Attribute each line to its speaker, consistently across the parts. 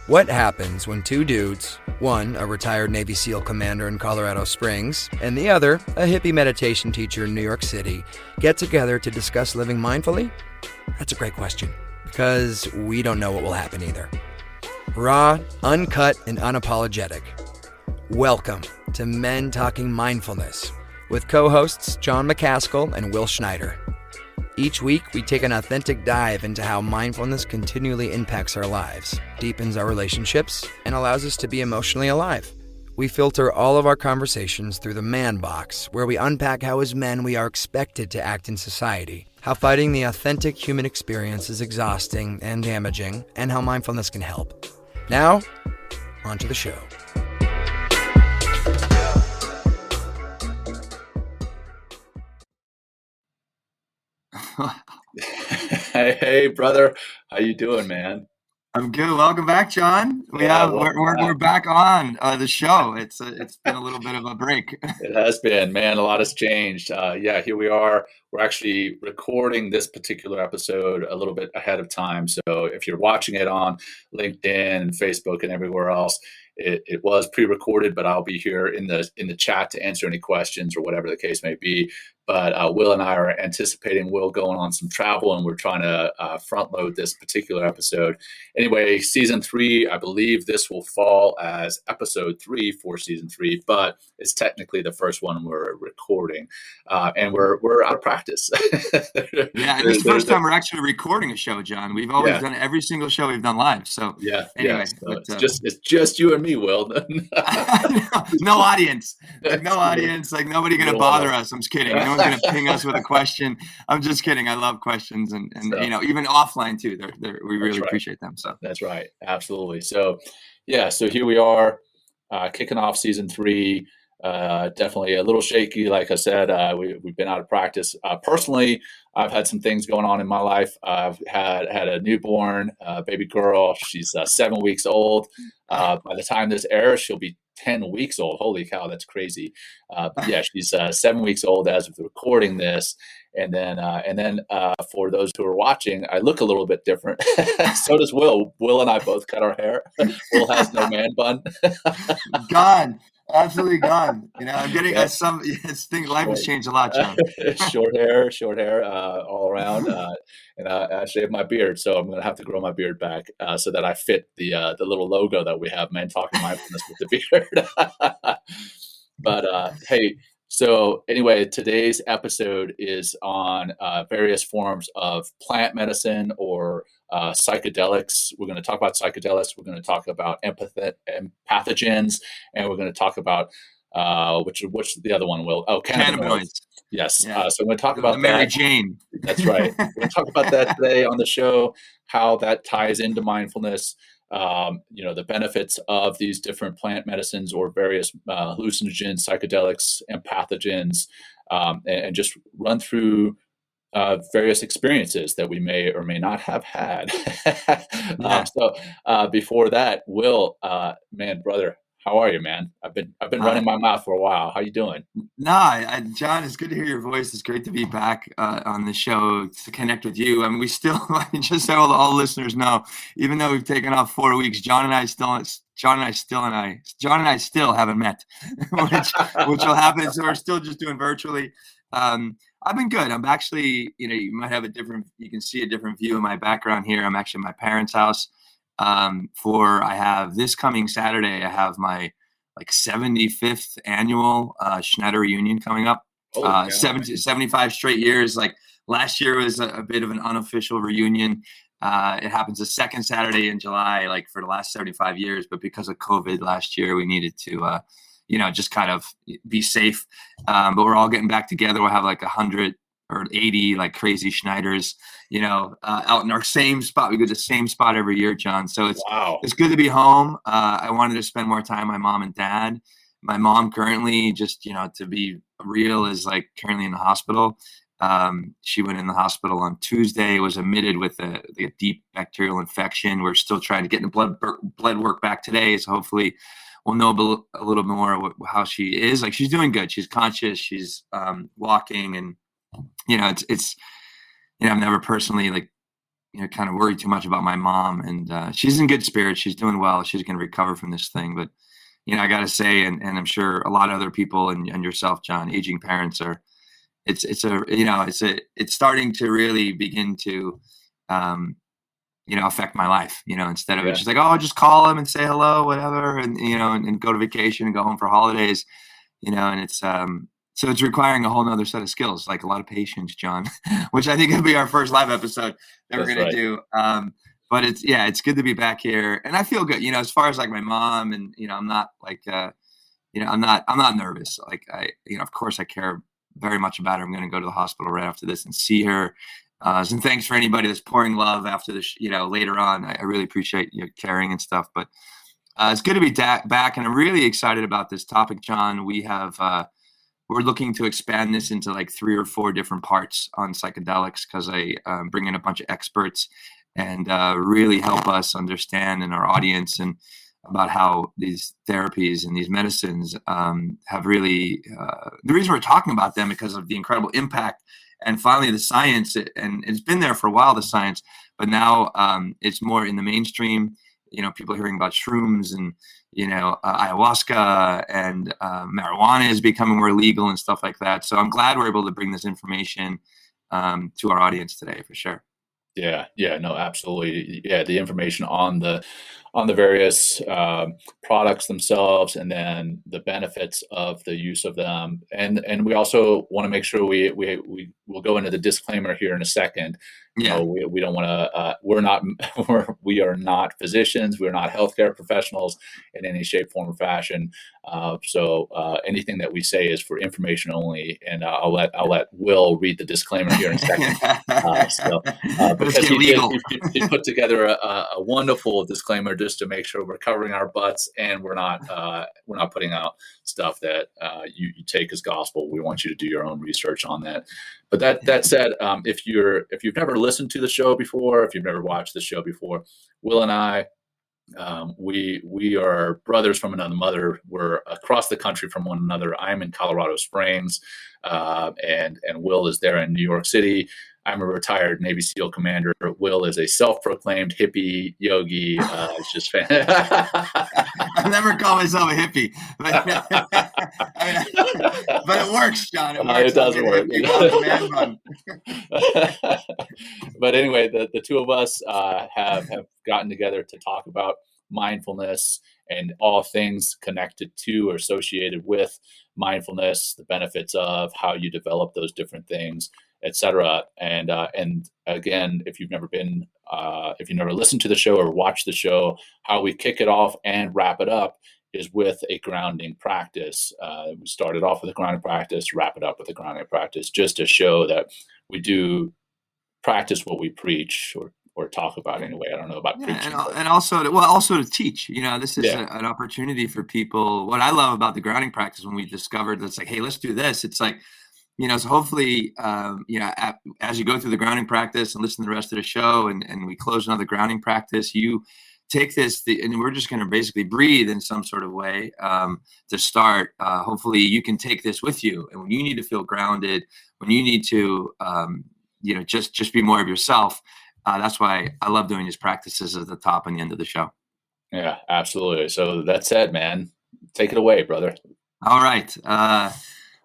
Speaker 1: What happens when two dudes, one a retired Navy SEAL commander in Colorado Springs, and the other a hippie meditation teacher in New York City, get together to discuss living mindfully? That's a great question, because we don't know what will happen either. Raw, uncut, and unapologetic. Welcome to Men Talking Mindfulness with co-hosts John McCaskill and Will Schneider. Each week, we take an authentic dive into how mindfulness continually impacts our lives, deepens our relationships, and allows us to be emotionally alive. We filter all of our conversations through the man box, where we unpack how as men we are expected to act in society, how fighting the authentic human experience is exhausting and damaging, and how mindfulness can help. Now, on to the show.
Speaker 2: Hey, brother, how you doing, man?
Speaker 3: I'm good. Welcome back, John. We're back on the show. It's been a little bit of a break.
Speaker 2: It has been, man. A lot has changed. Here we are. We're actually recording this particular episode a little bit ahead of time. So if you're watching it on LinkedIn and Facebook and everywhere else, it was pre-recorded, but I'll be here in the chat to answer any questions or whatever the case may be. But Will and I are anticipating Will going on some travel, and we're trying to front load this particular episode. Anyway, season 3, I believe this will fall as episode 3 for season 3, but it's technically the first one we're recording, and we're out of practice.
Speaker 3: Yeah, and this is the first time we're actually recording a show, John. We've always done every single show we've done live. So anyway,
Speaker 2: so it's just you and me, Will.
Speaker 3: No audience, like nobody gonna bother us. I'm just kidding. No one's gonna ping us with a question. I'm just kidding. I love questions, and so, even offline too. We really appreciate them. So
Speaker 2: that's right, absolutely. So so here we are, kicking off season 3. Definitely a little shaky, like I said. We've been out of practice. Personally, I've had some things going on in my life. I've had a newborn baby girl. She's 7 weeks old. By the time this airs, she'll be 10 weeks old. Holy cow, that's crazy. She's 7 weeks old as of recording this. And then for those who are watching, I look a little bit different. So does Will. Will and I both cut our hair. Will has no man bun.
Speaker 3: Gone. Absolutely gone. I'm getting life has changed a lot, John.
Speaker 2: Short hair all around. And I shaved my beard, so I'm going to have to grow my beard back so that I fit the little logo that we have, Men Talking Mindfulness, with the beard. But hey, so anyway, today's episode is on various forms of plant medicine or psychedelics. We're going to talk about psychedelics. We're going to talk about empathogens, and we're going to talk about which the other one, Will? Oh, cannabinoids. Yes.
Speaker 3: Yeah.
Speaker 2: So we're going to talk about
Speaker 3: the Mary Jane.
Speaker 2: That's right. We're going to talk about that today on the show, how that ties into mindfulness. The benefits of these different plant medicines or various hallucinogens, psychedelics, empathogens, and just run through various experiences that we may or may not have had. Before that, Will, man, brother, how are you, man? I've been running my mouth for a while. How you doing?
Speaker 3: John, it's good to hear your voice. It's great to be back on the show to connect with you. I mean, we still, just so all listeners know, even though we've taken off 4 weeks, John and I still haven't met, which will happen. So we're still just doing virtually. I've been good. I'm actually, you might have you can see a different view of my background here. I'm actually at my parents' house. I have this coming Saturday, I have my 75th annual Schneider reunion coming up. 75 straight years. Like last year was a bit of an unofficial reunion. It happens the second Saturday in July, for the last 75 years. But because of COVID last year, we needed to, just kind of be safe. But we're all getting back together. We'll have 100 or 80 crazy Schneiders, out in our same spot. We go to the same spot every year, John. So it's good to be home. I wanted to spend more time with my mom and dad. My mom currently, just, to be real, is currently in the hospital. She went in the hospital on Tuesday, was admitted with a deep bacterial infection. We're still trying to get the blood work back today. So hopefully we'll know a little more how she is. She's doing good. She's conscious. She's walking, and it's I've never personally kind of worried too much about my mom, and she's in good spirits. She's doing well. She's going to recover from this thing. But, I got to say, and I'm sure a lot of other people and yourself, Jon, aging parents it's starting to really begin to, affect my life, instead of it just like, oh, just call them and say hello, whatever. And, and go to vacation and go home for holidays, and it's, so it's requiring a whole nother set of skills, like a lot of patience, Jon, which I think will be our first live episode that we're going to do. But it's good to be back here, and I feel good, as far as like my mom, and, I'm not like, I'm not nervous. Like of course I care very much about her. I'm going to go to the hospital right after this and see her. And thanks for anybody that's pouring love after this, later on. I really appreciate your caring and stuff, but it's good to be back. And I'm really excited about this topic, Jon. We're looking to expand this into like 3 or 4 different parts on psychedelics, because I bring in a bunch of experts and really help us understand, in our audience, and about how these therapies and these medicines have really, the reason we're talking about them because of the incredible impact and finally the science, and it's been there for a while, the science, but now it's more in the mainstream. People are hearing about shrooms and, ayahuasca, and marijuana is becoming more legal and stuff like that. So I'm glad we're able to bring this information to our audience today, for sure.
Speaker 2: Yeah, no, absolutely. Yeah, the information on the various products themselves, and then the benefits of the use of them, and we also want to make sure we will go into the disclaimer here in a second.
Speaker 3: Yeah,
Speaker 2: we don't want to. We are not physicians. We're not healthcare professionals in any shape, form, or fashion. So anything that we say is for information only. And I'll let Will read the disclaimer here in a second. Because he put together a wonderful disclaimer just to make sure we're covering our butts, and we're not putting out stuff that you take as gospel. We want you to do your own research on that. But that said, if you've never listened to the show before, if you've never watched the show before, Will and I, we are brothers from another mother. We're across the country from one another. I'm in Colorado Springs, and Will is there in New York City. I'm a retired Navy SEAL commander. Will is a self-proclaimed hippie yogi. It's just
Speaker 3: I never call myself a hippie, but, but it works, Jon.
Speaker 2: It does work. But anyway, the two of us have gotten together to talk about mindfulness and all things connected to or associated with mindfulness, the benefits of how you develop those different things, etc. And again, if you've never listened to the show or watched the show, how we kick it off and wrap it up is with a grounding practice. We started off with a grounding practice, wrap it up with a grounding practice, just to show that we do practice what we preach or talk about anyway. I don't know about preaching.
Speaker 3: And also to teach. This is an opportunity for people. What I love about the grounding practice, when we discovered that's like, hey, let's do this. It's like, so hopefully, as you go through the grounding practice and listen to the rest of the show, and we close another grounding practice, you take this, and we're just going to basically breathe in some sort of way to start. Hopefully, you can take this with you, and when you need to feel grounded, when you need to, just be more of yourself. That's why I love doing these practices at the top and the end of the show.
Speaker 2: Yeah, absolutely. So that said, man, take it away, brother.
Speaker 3: All right.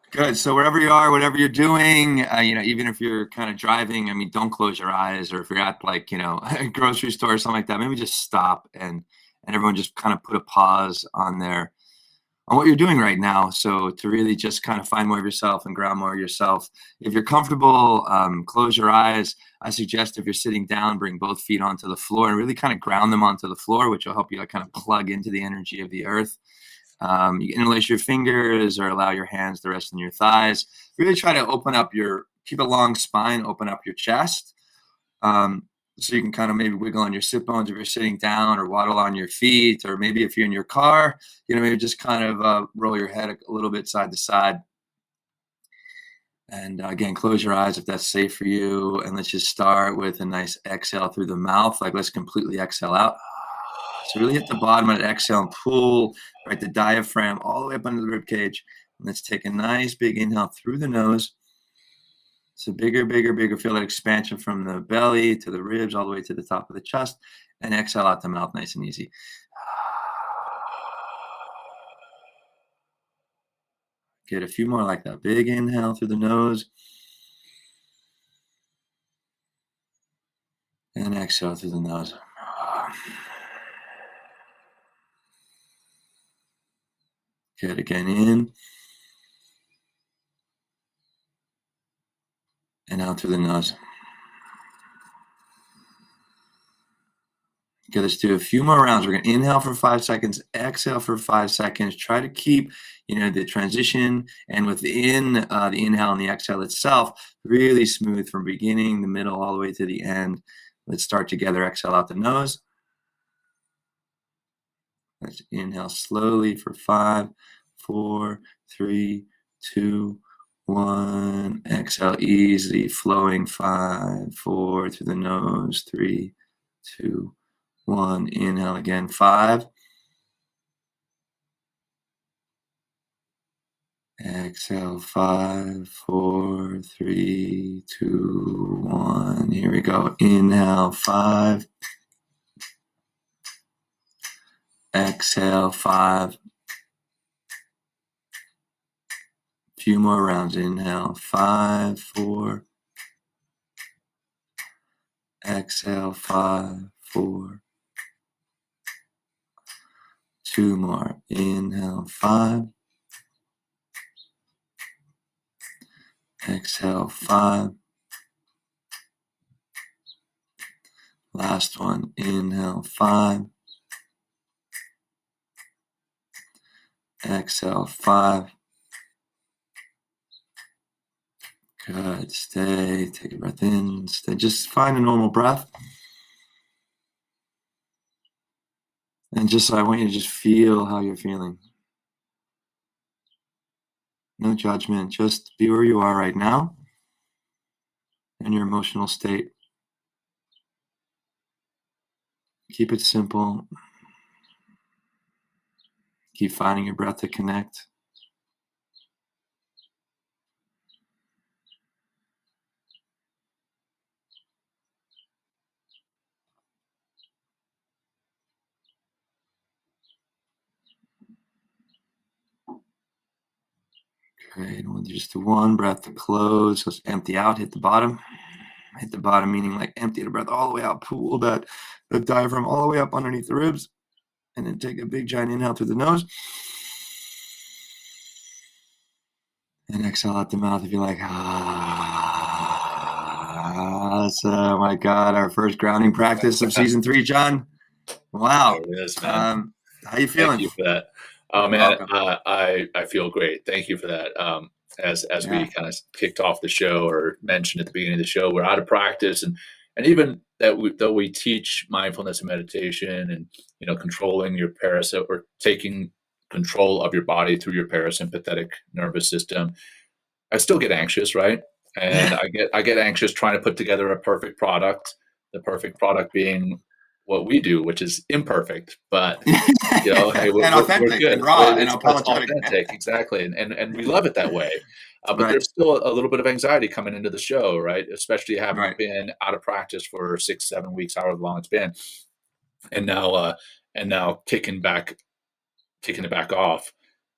Speaker 3: Good. So wherever you are, whatever you're doing, even if you're kind of driving, don't close your eyes, or if you're at like, a grocery store or something like that, maybe just stop and everyone just kind of put a pause on what you're doing right now. So to really just kind of find more of yourself and ground more of yourself. If you're comfortable, close your eyes. I suggest if you're sitting down, bring both feet onto the floor and really kind of ground them onto the floor, which will help you kind of plug into the energy of the earth. You can interlace your fingers or allow your hands to rest on your thighs. Really try to keep a long spine, open up your chest. So you can kind of maybe wiggle on your sit bones if you're sitting down, or waddle on your feet, or maybe if you're in your car, maybe just kind of roll your head a little bit side to side. And again, close your eyes if that's safe for you. And let's just start with a nice exhale through the mouth. Like, let's completely exhale out. So really hit the bottom of that exhale and pull the diaphragm all the way up under the rib cage. And let's take a nice big inhale through the nose. So bigger, bigger, bigger. Feel that expansion from the belly to the ribs, all the way to the top of the chest. And exhale out the mouth, nice and easy. Get a few more like that. Big inhale through the nose. And exhale through the nose. Good. Again, in. And out through the nose. Okay, let's do a few more rounds. We're going to inhale for 5 seconds, exhale for 5 seconds. Try to keep, the transition and within the inhale and the exhale itself really smooth from beginning, the middle, all the way to the end. Let's start together. Exhale out the nose. Let's inhale slowly for 5, 4, 3, 2, 1. Exhale easily, flowing 5, 4 through the nose. 3, 2, 1. Inhale again. 5. Exhale 5, 4, 3, 2, 1. Here we go. Inhale 5. Exhale 5. Few more rounds. Inhale 5, 4. Exhale 5, 4. 2 more. Inhale 5. Exhale 5. Last one. Inhale 5. Exhale 5. Good. Stay. Take a breath in. Stay. Just find a normal breath. And I want you to just feel how you're feeling. No judgment. Just be where you are right now in your emotional state. Keep it simple. Keep finding your breath to connect. Great. We'll just do one breath to close. Let's empty out. Hit the bottom. Hit the bottom, meaning like empty the breath all the way out. Pull the diaphragm all the way up underneath the ribs. And then take a big giant inhale through the nose. And exhale out the mouth if you like. That's, oh my God, our first grounding practice of season 3, Jon. Wow.
Speaker 2: There it is, man.
Speaker 3: How you feeling?
Speaker 2: Thank you for that. Oh, man, I feel great. Thank you for that. As we kind of kicked off the show or mentioned at the beginning of the show, we're out of practice. And even though we teach mindfulness and meditation and, controlling your or taking control of your body through your parasympathetic nervous system, I still get anxious, right? And I get anxious trying to put together a perfect product, the perfect product being what we do, which is imperfect, but hey, we're
Speaker 3: authentic,
Speaker 2: good.
Speaker 3: And raw,
Speaker 2: it's
Speaker 3: and apologetic.
Speaker 2: Authentic, exactly, and we love it that way. But
Speaker 3: Right.
Speaker 2: There's still a little bit of anxiety coming into the show, right? Especially having been out of practice for 6-7 weeks, however long it's been, and now kicking it back off,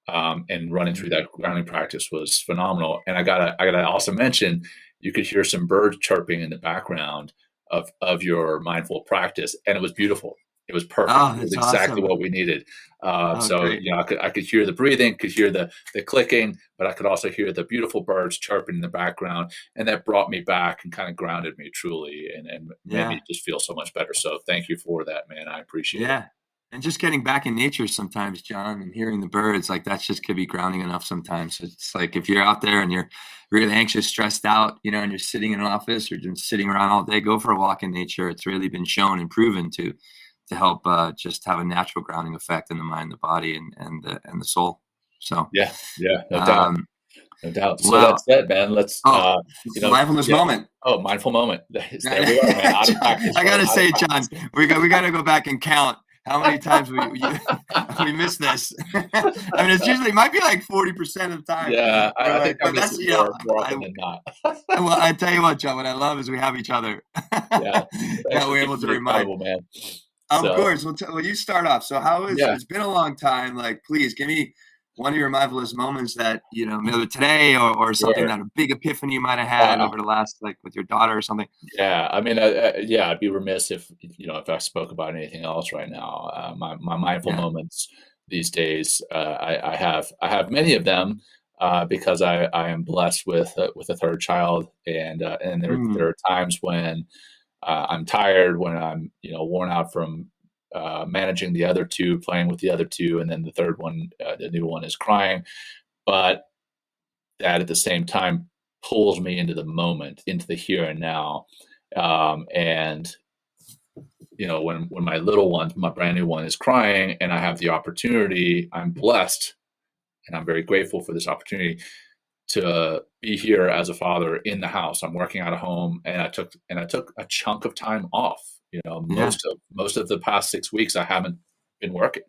Speaker 2: and running through that grounding practice was phenomenal. And I gotta also mention, you could hear some birds chirping in the background of your mindful practice, and it was beautiful. It was perfect.
Speaker 3: Oh,
Speaker 2: it was
Speaker 3: that's
Speaker 2: exactly
Speaker 3: awesome.
Speaker 2: what we needed.
Speaker 3: Great.
Speaker 2: I could hear the breathing, could hear the clicking, but I could also hear the beautiful birds chirping in the background, and that brought me back and kind of grounded me truly, and made me just feel so much better. So thank you for that, man. I appreciate it.
Speaker 3: And just getting back in nature sometimes, Jon, and hearing the birds, like that's just could be grounding enough sometimes. It's like if you're out there and you're really anxious, stressed out, and you're sitting in an office or just sitting around all day, go for a walk in nature. It's really been shown and proven to help just have a natural grounding effect in the mind, the body, and the soul. So
Speaker 2: no doubt. No doubt. So that's it, man. Let's
Speaker 3: mindfulness moment.
Speaker 2: Oh, mindful moment. There we are, man. Out of practice.
Speaker 3: I gotta say, Jon, we gotta go back and count how many times we miss this. I mean, it's usually might be like 40% of the time.
Speaker 2: Yeah, I think I
Speaker 3: but
Speaker 2: miss
Speaker 3: that's
Speaker 2: it more often than not.
Speaker 3: well, I tell you what, John, what I love is we have each other.
Speaker 2: Yeah, thanks
Speaker 3: That
Speaker 2: for
Speaker 3: we're able
Speaker 2: keeping
Speaker 3: to
Speaker 2: me
Speaker 3: remind.
Speaker 2: accountable, man.
Speaker 3: Of
Speaker 2: So,
Speaker 3: course. Well, you start off. So how is
Speaker 2: yeah,
Speaker 3: it's been a long time. Like, please give me one of your mindfulness moments that, maybe today or something
Speaker 2: sure.
Speaker 3: that a big epiphany you might have had
Speaker 2: Uh,
Speaker 3: over the last, like with your daughter or something.
Speaker 2: Yeah, I mean, yeah, I'd be remiss if I spoke about anything else right now. My mindful
Speaker 3: Yeah.
Speaker 2: moments these days, I have many of them because I am blessed with a third child, and there
Speaker 3: Mm,
Speaker 2: are times when I'm tired, when I'm worn out from managing the other two, playing with the other two, and then the third one, the new one, is crying, but that at the same time pulls me into the moment, into the here and now. And when my little one, my brand new one, is crying, and I have the opportunity, I'm blessed, and I'm very grateful for this opportunity to be here as a father in the house. I'm working out of home, and I took a chunk of time off.
Speaker 3: yeah.
Speaker 2: Most of the past 6 weeks, I haven't been working,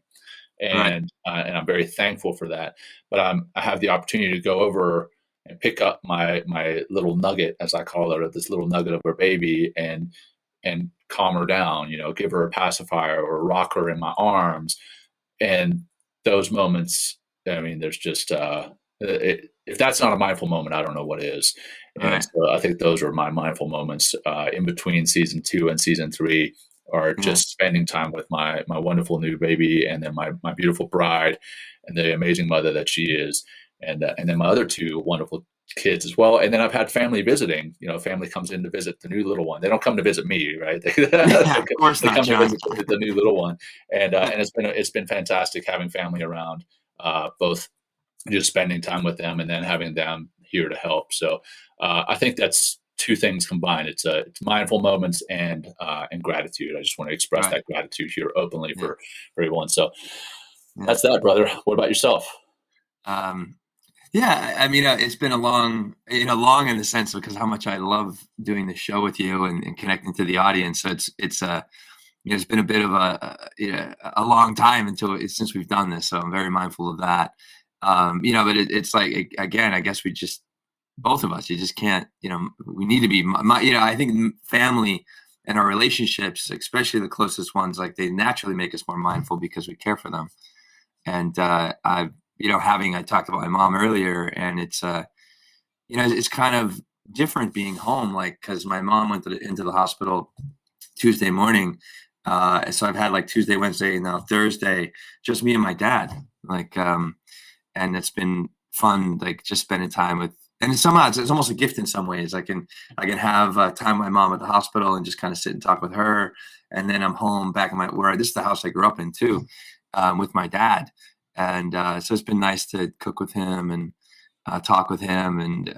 Speaker 3: Right.
Speaker 2: and I'm very thankful for that. But I have the opportunity to go over and pick up my little nugget, as I call her, this little nugget of her baby, and calm her down. Give her a pacifier or rock her in my arms. And those moments, I mean, there's just if that's not a mindful moment, I don't know what is. And
Speaker 3: Right.
Speaker 2: so I think those are my mindful moments in between season 2 and season 3, are
Speaker 3: Yeah.
Speaker 2: just spending time with my wonderful new baby, and then my beautiful bride, and the amazing mother that she is, and then my other two wonderful kids as well. And then I've had family visiting. Family comes in to visit the new little one. They don't come to visit me, right?
Speaker 3: Yeah, of course
Speaker 2: They
Speaker 3: not,
Speaker 2: come to
Speaker 3: John.
Speaker 2: visit the new little one, and it's been fantastic having family around, both just spending time with them and then having them here to help. So I think that's two things combined. It's mindful moments and gratitude. I just want to express
Speaker 3: Right.
Speaker 2: that gratitude here openly
Speaker 3: Yeah.
Speaker 2: for everyone. So
Speaker 3: Yeah.
Speaker 2: that's that, brother. What about yourself?
Speaker 3: Um, yeah, I mean, it's been a long in the sense because how much I love doing the show with you and connecting to the audience. So it's been a bit of a long time since we've done this. So I'm very mindful of that. But it's like, again, I guess we just, both of us, you just can't, we need to be, I think family and our relationships, especially the closest ones, like they naturally make us more mindful because we care for them. And I talked about my mom earlier, and it's kind of different being home, like, because my mom went into the hospital Tuesday morning. So I've had like Tuesday, Wednesday, and now Thursday, just me and my dad. Like, and it's been fun, like just spending time with. And somehow it's almost a gift in some ways. I can have time with my mom at the hospital and just kind of sit and talk with her, and then I'm home back in this is the house I grew up in too, with my dad, and so it's been nice to cook with him and talk with him, and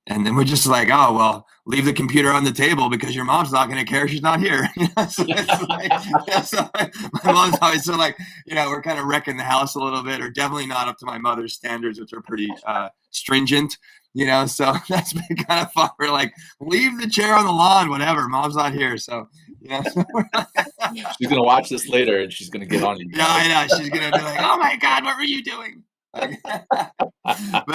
Speaker 3: then we're just like, oh well, leave the computer on the table because your mom's not going to care, she's not here. So it's like, so my mom's always so like, we're kind of wrecking the house a little bit, or definitely not up to my mother's standards, which are pretty stringent. So that's been kind of fun. We're like, leave the chair on the lawn, whatever. Mom's not here, so
Speaker 2: She's gonna watch this later, and she's gonna get on you.
Speaker 3: Yeah, I know. She's gonna be like, "Oh my God, what were you doing?" But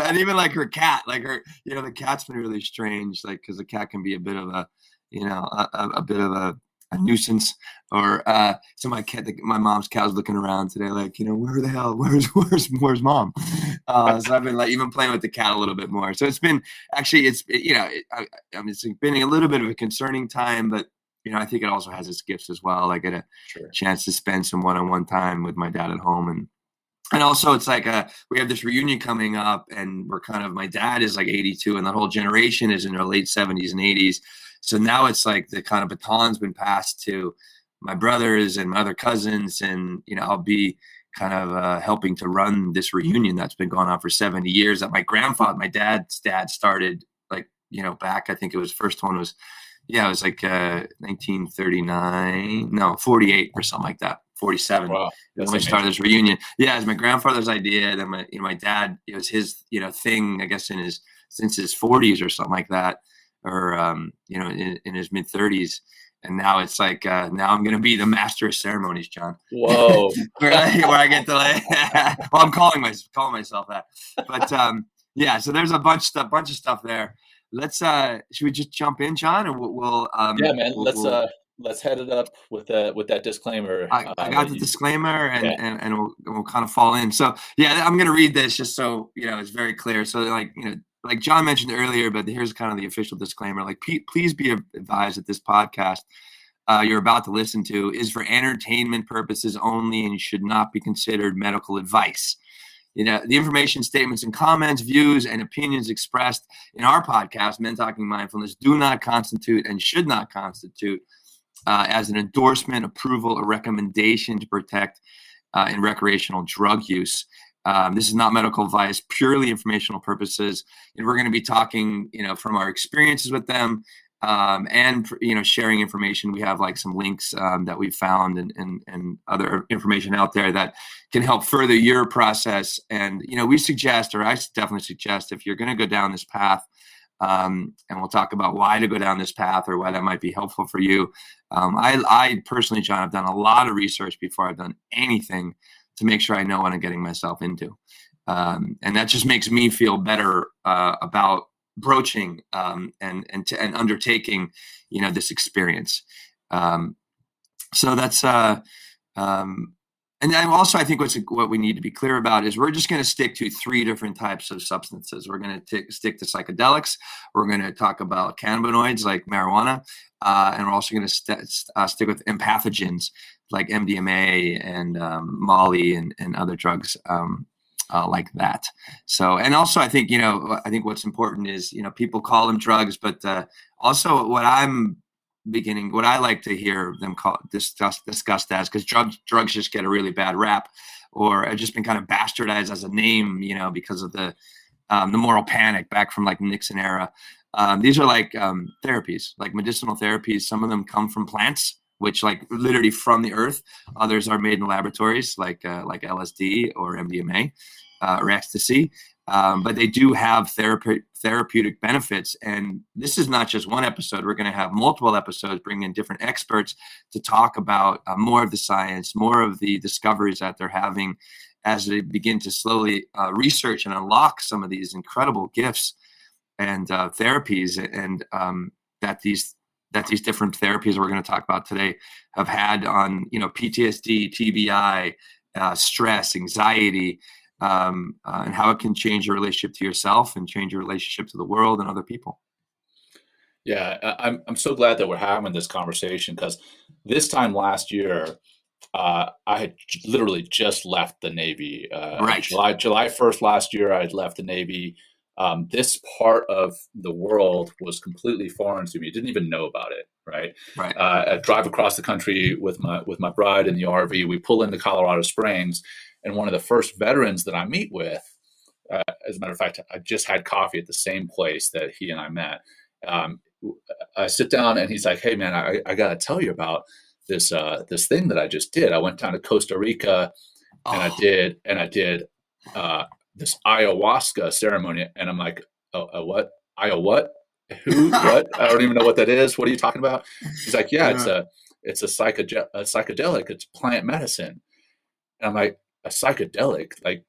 Speaker 3: and even like her cat, like the cat's been really strange, like because the cat can be a bit of a bit of a nuisance. Or so my mom's cat's looking around today, like, where the hell, where's mom? So I've been like even playing with the cat a little bit more. So it's been actually it's been a little bit of a concerning time, but I think it also has its gifts as well. I get a
Speaker 2: Sure.
Speaker 3: chance to spend some one-on-one time with my dad at home, and also it's like we have this reunion coming up, and my dad is like 82, and that whole generation is in their late 70s and 80s. So now it's like the kind of baton's been passed to my brothers and my other cousins, and I'll be kind of helping to run this reunion that's been going on for 70 years that my dad's dad started, like, back, I think it was, first one was, yeah, it was like 1939, no, 48 or something like that, 47.
Speaker 2: Wow,
Speaker 3: When
Speaker 2: that's
Speaker 3: we started
Speaker 2: amazing.
Speaker 3: this reunion. Yeah, it was my grandfather's idea. Then my dad, it was his, thing, I guess, since his 40s or something like that, or, in his mid 30s. And now it's like, now I'm going to be the master of ceremonies, Jon.
Speaker 2: Whoa.
Speaker 3: where I get to well, I'm calling myself that. But yeah, so there's a bunch of stuff there. Let's should we just jump in, Jon, and we'll
Speaker 2: yeah, man. Let's head it up with that disclaimer.
Speaker 3: I got the disclaimer, and we'll kind of fall in. So yeah, I'm going to read this just so it's very clear. So like Jon mentioned earlier, but here's kind of the official disclaimer. Like, please be advised that this podcast you're about to listen to is for entertainment purposes only and should not be considered medical advice. The information, statements, and comments, views, and opinions expressed in our podcast, Men Talking Mindfulness, do not constitute and should not constitute as an endorsement, approval, or recommendation to protect in recreational drug use. This is not medical advice, purely informational purposes. And we're going to be talking, from our experiences with them, and sharing information. We have like some links that we found and other information out there that can help further your process. And we suggest, or I definitely suggest, if you're going to go down this path, and we'll talk about why to go down this path or why that might be helpful for you. I personally, Jon, have done a lot of research before I've done anything to make sure I know what I'm getting myself into, and that just makes me feel better about broaching and undertaking this experience. So that's and also I think what we need to be clear about is we're just going to stick to 3 different types of substances. We're going to stick to psychedelics. We're going to talk about cannabinoids like marijuana, and we're also going to stick with empathogens like MDMA and Molle and other drugs like that. So, and also I think what's important is people call them drugs, but also what I like to hear them discussed as, because drugs just get a really bad rap, or have just been kind of bastardized as a name, because of the moral panic back from like Nixon era. These are like therapies, like medicinal therapies. Some of them come from plants, which like literally from the earth. Others are made in laboratories, like LSD or MDMA or ecstasy. But they do have therapeutic benefits. And this is not just one episode. We're going to have multiple episodes, bring in different experts to talk about more of the science, more of the discoveries that they're having as they begin to slowly research and unlock some of these incredible gifts and therapies, and that these different therapies we're going to talk about today have had on PTSD, TBI, stress, anxiety, and how it can change your relationship to yourself and change your relationship to the world and other people.
Speaker 2: Yeah, I'm so glad that we're having this conversation, because this time last year, I had literally just left the Navy.
Speaker 3: Right.
Speaker 2: July 1st last year, I had left the Navy. This part of the world was completely foreign to me. Didn't even know about it. Right.
Speaker 3: Right.
Speaker 2: I drive across the country with my bride in the RV. We pull into Colorado Springs, and one of the first veterans that I meet with, as a matter of fact, I just had coffee at the same place that he and I met. I sit down and he's like, "Hey man, I got to tell you about this thing that I just did. I went down to Costa Rica and I did this ayahuasca ceremony." And I'm like, what? What? Who? What? I don't even know what that is. What are you talking about? He's like, yeah, it's a psychedelic. It's plant medicine. And I'm like, a psychedelic, like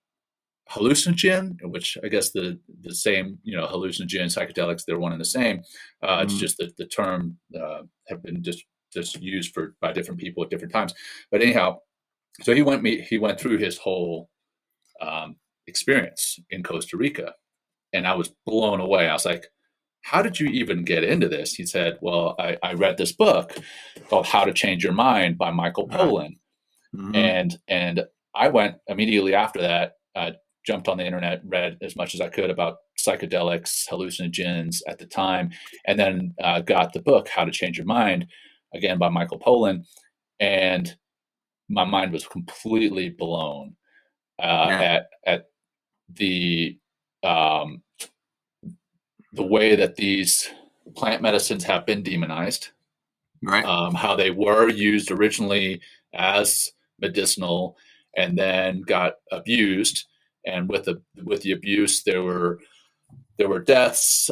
Speaker 2: hallucinogen, which I guess the same, hallucinogen, psychedelics, they're one and the same. It's just that the term have been just used by different people at different times. But anyhow, so he went through his whole experience in Costa Rica, and I was blown away. I was like, how did you even get into this? He said, well, I read this book called How to Change Your Mind by Michael Pollan. Mm-hmm. And I went immediately after that, jumped on the internet, read as much as I could about psychedelics, hallucinogens at the time, and then got the book How to Change Your Mind, again by Michael Pollan. And my mind was completely blown at the way that these plant medicines have been demonized,
Speaker 3: right?
Speaker 2: How they were used originally as medicinal and then got abused, and with the abuse, there were deaths.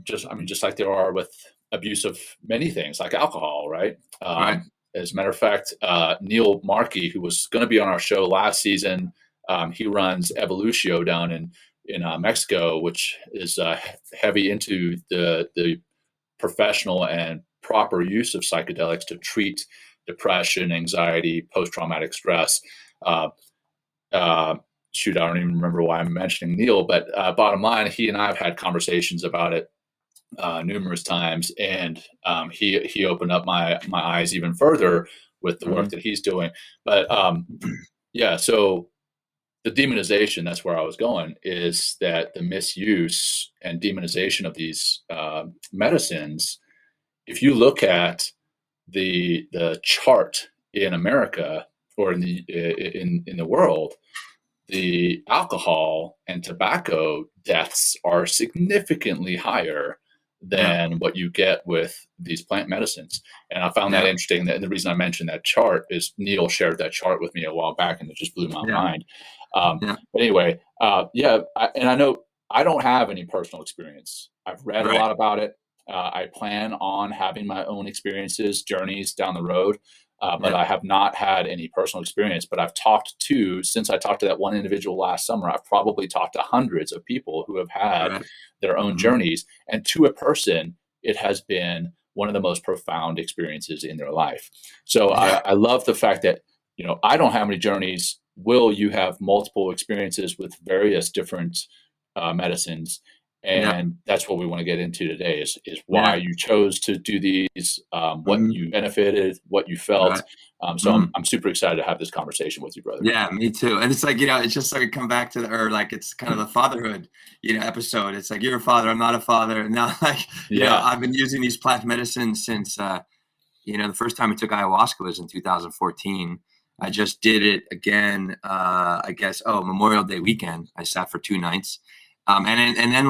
Speaker 2: Just like there are with abuse of many things like alcohol, right?
Speaker 3: Right.
Speaker 2: As a matter of fact, Neil Markey, who was going to be on our show last season, he runs Evolutio down in Mexico, which is heavy into the professional and proper use of psychedelics to treat depression, anxiety, post-traumatic stress. Shoot, I don't even remember why I'm mentioning Neil, but bottom line, he and I have had conversations about it numerous times, and he opened up my eyes even further with the work that he's doing. But yeah, so the demonization, that's where I was going, is that the misuse and demonization of these medicines. If you look at the chart in America or in the world, the alcohol and tobacco deaths are significantly higher than what you get with these plant medicines. And I found that interesting. That the reason I mentioned that chart is Neil shared that chart with me a while back, and it just blew my mind. But anyway, and I know I don't have any personal experience. I've read a lot about it. I plan on having my own experiences, journeys down the road. But I have not had any personal experience. But I've since I talked to that one individual last summer, I've probably talked to hundreds of people who have had their own journeys. And to a person, it has been one of the most profound experiences in their life. So I love the fact that, I don't have any journeys. Will, you have multiple experiences with various different medicines. And that's what we want to get into today is why you chose to do these, what you benefited, what you felt. So I'm super excited to have this conversation with you, brother.
Speaker 3: Yeah, me too. And it's like, it's just like come back to it's kind of the fatherhood, episode. It's like, you're a father, I'm not a father. And now I've been using these plant medicines since, the first time I took ayahuasca was in 2014. I just did it again, Memorial Day weekend. I sat for 2 nights. And then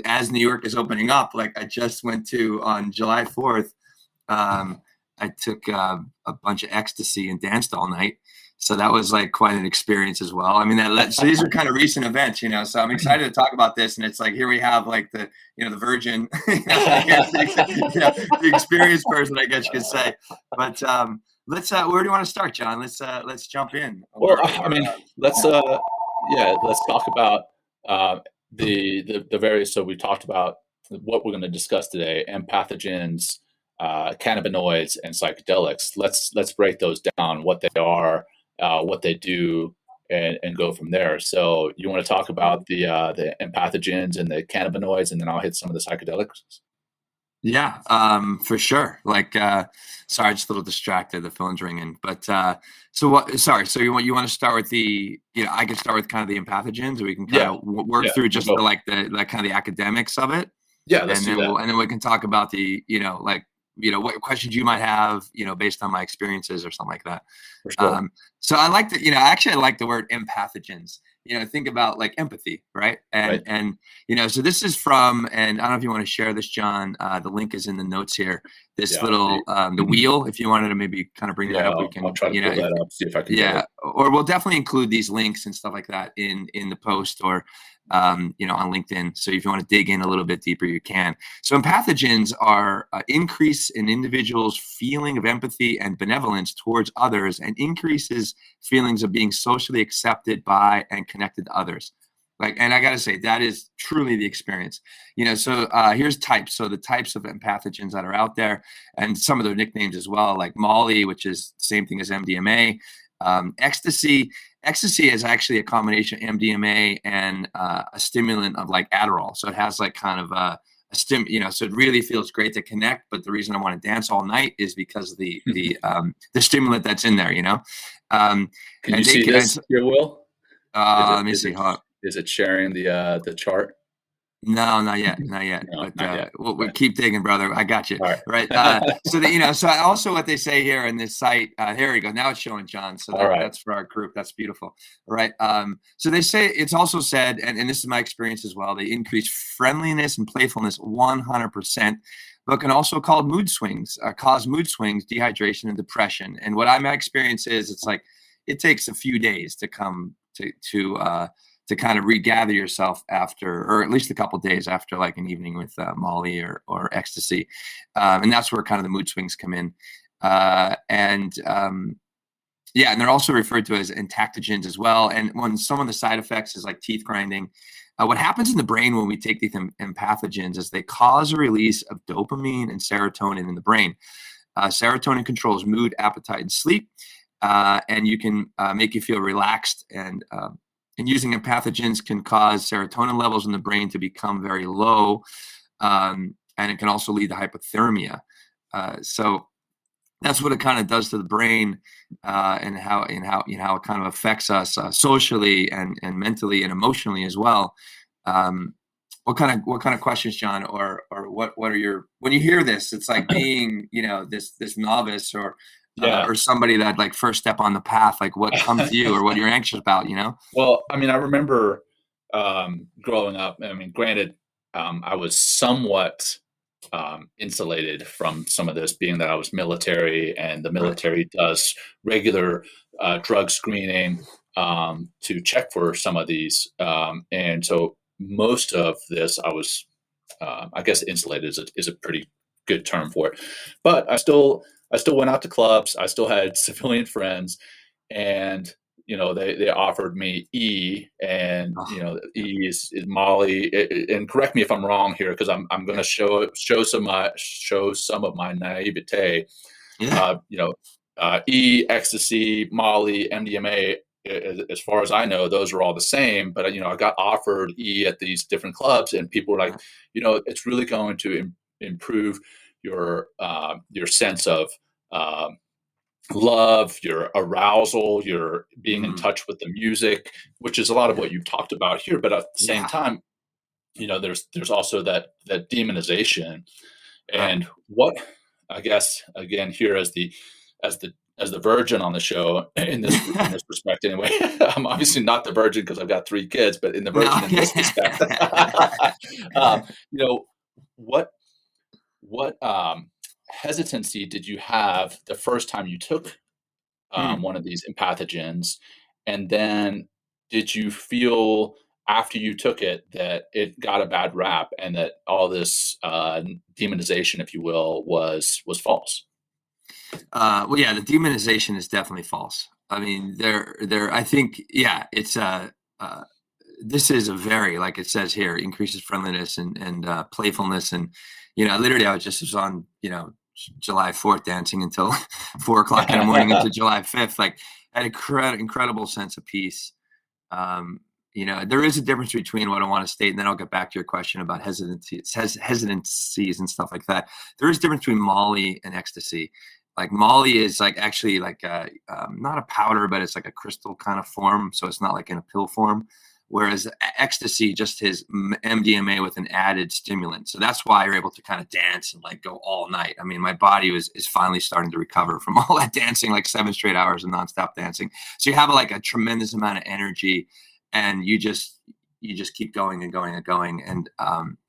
Speaker 3: as New York is opening up, I just went to, on July 4th, I took a bunch of ecstasy and danced all night. So that was quite an experience as well. I mean, so these are kind of recent events, so I'm excited to talk about this. And it's here we have the virgin, the experienced person, I guess you could say. But let's, where do you want to start, John? Let's jump in.
Speaker 2: Well, let's talk about, the various. So we talked about what we're going to discuss today: empathogens, cannabinoids, and psychedelics. Let's break those down, what they are, what they do, and go from there. So you want to talk about the empathogens and the cannabinoids, and then I'll hit some of the psychedelics.
Speaker 3: Yeah, for sure. Sorry, just a little distracted. The phone's ringing. But so what? Sorry. So you want to start with the? I can start with kind of the empathogens, or we can kind of work through just the kind of the academics of it.
Speaker 2: Yeah, let's do that.
Speaker 3: And then we can talk about the what questions you might have based on my experiences or something like that.
Speaker 2: For sure.
Speaker 3: So I like I like the word empathogens. Think about empathy, right? And so this is from, and I don't know if you want to share this, John. The link is in the notes here. This little the Wheal. If you wanted to maybe kind of bring that up, we can.
Speaker 2: I'll try to pull that up. See if I can.
Speaker 3: Yeah, or we'll definitely include these links and stuff like that in the post or on LinkedIn. So if you want to dig in a little bit deeper, you can. So empathogens are increase in individuals' feeling of empathy and benevolence towards others, and increases feelings of being socially accepted by and connected to others. And I got to say, that is truly the experience. So here's types. So the types of empathogens that are out there, and some of their nicknames as well, like Molle, which is the same thing as MDMA. Ecstasy is actually a combination of MDMA and a stimulant of Adderall. So it has kind of a so it really feels great to connect. But the reason I want to dance all night is because of the stimulant that's in there.
Speaker 2: Can you see this here, Will?
Speaker 3: Let me see.
Speaker 2: Is it sharing the chart?
Speaker 3: No, not yet. Not yet.
Speaker 2: No,
Speaker 3: But we'll keep digging, brother. I got you.
Speaker 2: All right.
Speaker 3: So so also what they say here in this site, here we go. Now it's showing John. So that's for our group. That's beautiful. All right. So they say, it's also said, and this is my experience as well, they increase friendliness and playfulness 100%, but can also cause mood swings, dehydration, and depression. And what my experience is, it's it takes a few days to come to to kind of regather yourself after, or at least a couple of days after like an evening with Molly or ecstasy. And that's where kind of the mood swings come in. And they're also referred to as Empathogens as well. And when some of the side effects is like teeth grinding, what happens in the brain when we take these Empathogens is they cause a release of dopamine and serotonin in the brain. Serotonin controls mood, appetite, and sleep, and you can make you feel relaxed. And using Empathogens can cause serotonin levels in the brain to become very low, and it can also lead to hypothermia. So that's what it kind of does to the brain, and how it kind of affects us socially and mentally and emotionally as well. What kind of questions, John, or what are your, when you hear this, it's like being, this novice or somebody that like first step on the path, like what comes to you or what you're anxious about,
Speaker 2: Well, I mean, I remember growing up, I mean, granted, I was somewhat insulated from some of this, being that I was military, and the military does regular drug screening to check for some of these. And so most of this, I was, I guess insulated is a pretty good term for it. But I still went out to clubs. I still had civilian friends, and they offered me E, and E is Molly. And correct me if I'm wrong here, because I'm going to show some of my naivete.
Speaker 3: Yeah.
Speaker 2: E, ecstasy, Molly, MDMA. As far as I know, those are all the same. But I got offered E at these different clubs, and people were like, it's really going to improve your sense of love, your arousal, your being in touch with the music, which is a lot of what you talked about here. But at the same time, there's also that demonization. And what, I guess, again, here as the virgin on the show in this respect anyway, I'm obviously not the virgin because I've got 3 kids, but in the virgin in this respect, what hesitancy did you have the first time you took one of these Empathogens? And then did you feel after you took it that it got a bad rap, and that all this demonization, if you will, was false?
Speaker 3: Well, yeah, the demonization is definitely false. I mean, I think, it's this is a very, like it says here, increases friendliness and playfulness. And, literally I was on, July 4th dancing until 4 o'clock in the morning into July 5th. Like, I had an incredible sense of peace. There is a difference between what I want to state, and then I'll get back to your question about hesitancies and stuff like that. There is a difference between Molly and ecstasy. Like, Molly is like actually like not a powder, but it's like a crystal kind of form. So it's not like in a pill form. Whereas ecstasy just is MDMA with an added stimulant. So that's why you're able to kind of dance and like go all night. I mean, my body is finally starting to recover from all that dancing, like 7 straight hours of nonstop dancing. So you have like a tremendous amount of energy, and you just keep going and going and going. And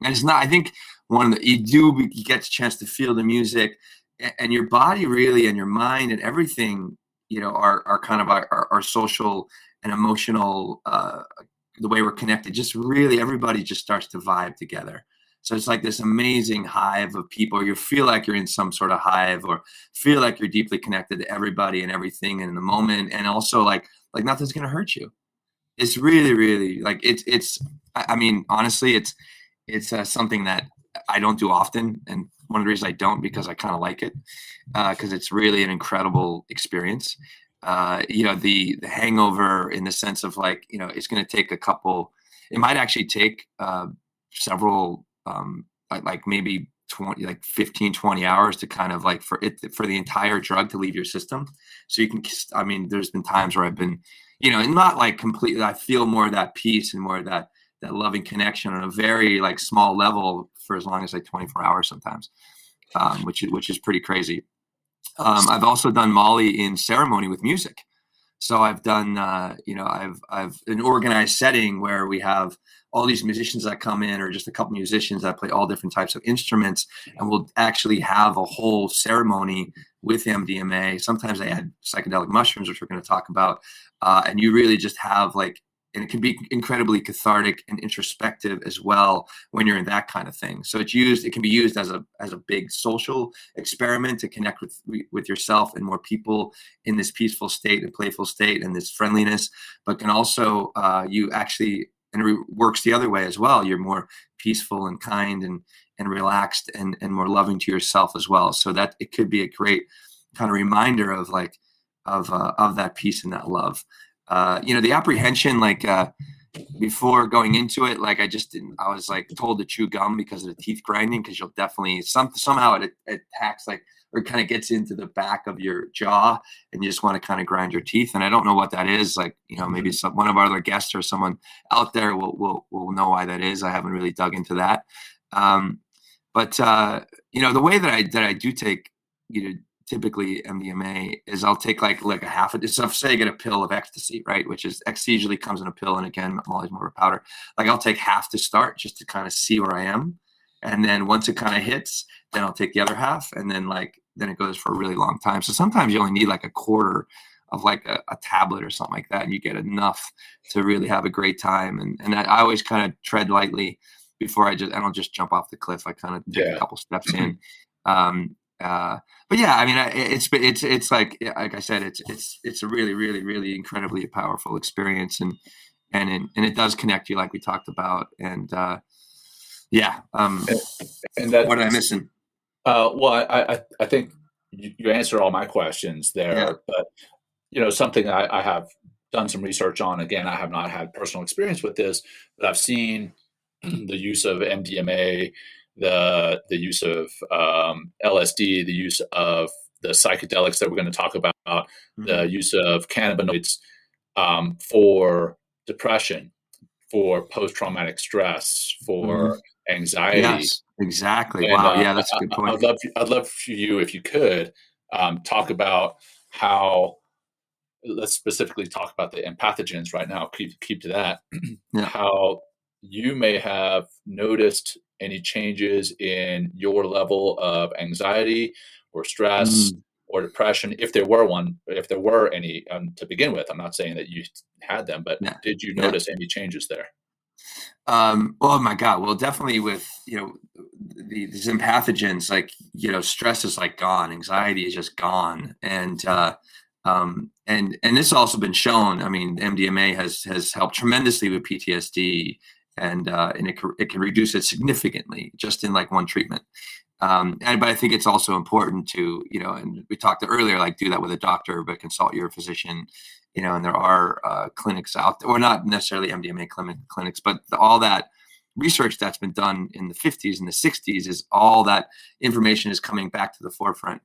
Speaker 3: it's not, I think you get a chance to feel the music, and your body really, and your mind and everything, are kind of our social and emotional, the way we're connected, just really everybody just starts to vibe together. So it's like this amazing hive of people. You feel like you're in some sort of hive, or feel like you're deeply connected to everybody and everything in the moment. And also like nothing's going to hurt you. It's really, really like, I mean, honestly, it's something that I don't do often. And one of the reasons I don't, because I kind of like it, because it's really an incredible experience. The hangover, in the sense of like, it's going to take it might actually take several, like maybe 20, like 15, 20 hours to kind of like for the entire drug to leave your system. So I mean, there's been times where I've been, not like completely, I feel more of that peace and more of that loving connection on a very like small level for as long as like 24 hours sometimes, which is pretty crazy. I've also done Molly in ceremony with music. So I've done, I've an organized setting where we have all these musicians that come in, or just a couple musicians that play all different types of instruments, and we'll actually have a whole ceremony with MDMA. Sometimes they add psychedelic mushrooms, which we're going to talk about. And you really just have like and it can be incredibly cathartic and introspective as well when you're in that kind of thing. So it can be used as a big social experiment to connect with yourself and more people in this peaceful state and playful state and this friendliness, but can also and it works the other way as well. You're more peaceful and kind and relaxed and more loving to yourself as well. So that it could be a great kind of reminder of that peace and that love. The apprehension, before going into it, I was told to chew gum because of the teeth grinding, because you'll definitely somehow it attacks or kind of gets into the back of your jaw, and you just want to kind of grind your teeth. And I don't know what that is. Maybe one of our other guests or someone out there will know why that is. I haven't really dug into that. But the way that I do take, typically MDMA is I'll take like a half of it. So say I get a pill of ecstasy, right? Which is ecstasy usually comes in a pill. And again, Molle is more of a powder. I'll take half to start just to kind of see where I am. And then once it kind of hits, then I'll take the other half. And then it goes for a really long time. So sometimes you only need a quarter of a tablet or something like that. And you get enough to really have a great time. And I always kind of tread lightly before I don't just jump off the cliff. I kind of take a couple steps in. But yeah, I mean, it's like I said, it's a really, really, really incredibly powerful experience, and it does connect you, like we talked about, and and that, what am I missing?
Speaker 2: Well, I think you answered all my questions there, but something I have done some research on. Again, I have not had personal experience with this, but I've seen the use of MDMA, the use of LSD, the use of the psychedelics that we're going to talk about, the use of cannabinoids for depression, for post-traumatic stress, for anxiety.
Speaker 3: Yes, exactly.
Speaker 2: And,
Speaker 3: wow. Yeah, that's a good point.
Speaker 2: I'd love for you, if you could, talk about how. Let's specifically talk about the empathogens right now. Keep to that. How you may have noticed any changes in your level of anxiety or stress or depression, if there were any to begin with. I'm not saying that you had them, but did you notice any changes there?
Speaker 3: Oh my God. Well, definitely with, these empathogens, stress is gone. Anxiety is just gone. And this has also been shown. I mean, MDMA has helped tremendously with PTSD, and it can reduce it significantly just in one treatment. But I think it's also important to, and we talked earlier, do that with a doctor, but consult your physician, and there are clinics out there, or not necessarily MDMA clinics, but all that research that's been done in the 50s and the 60s is all that information is coming back to the forefront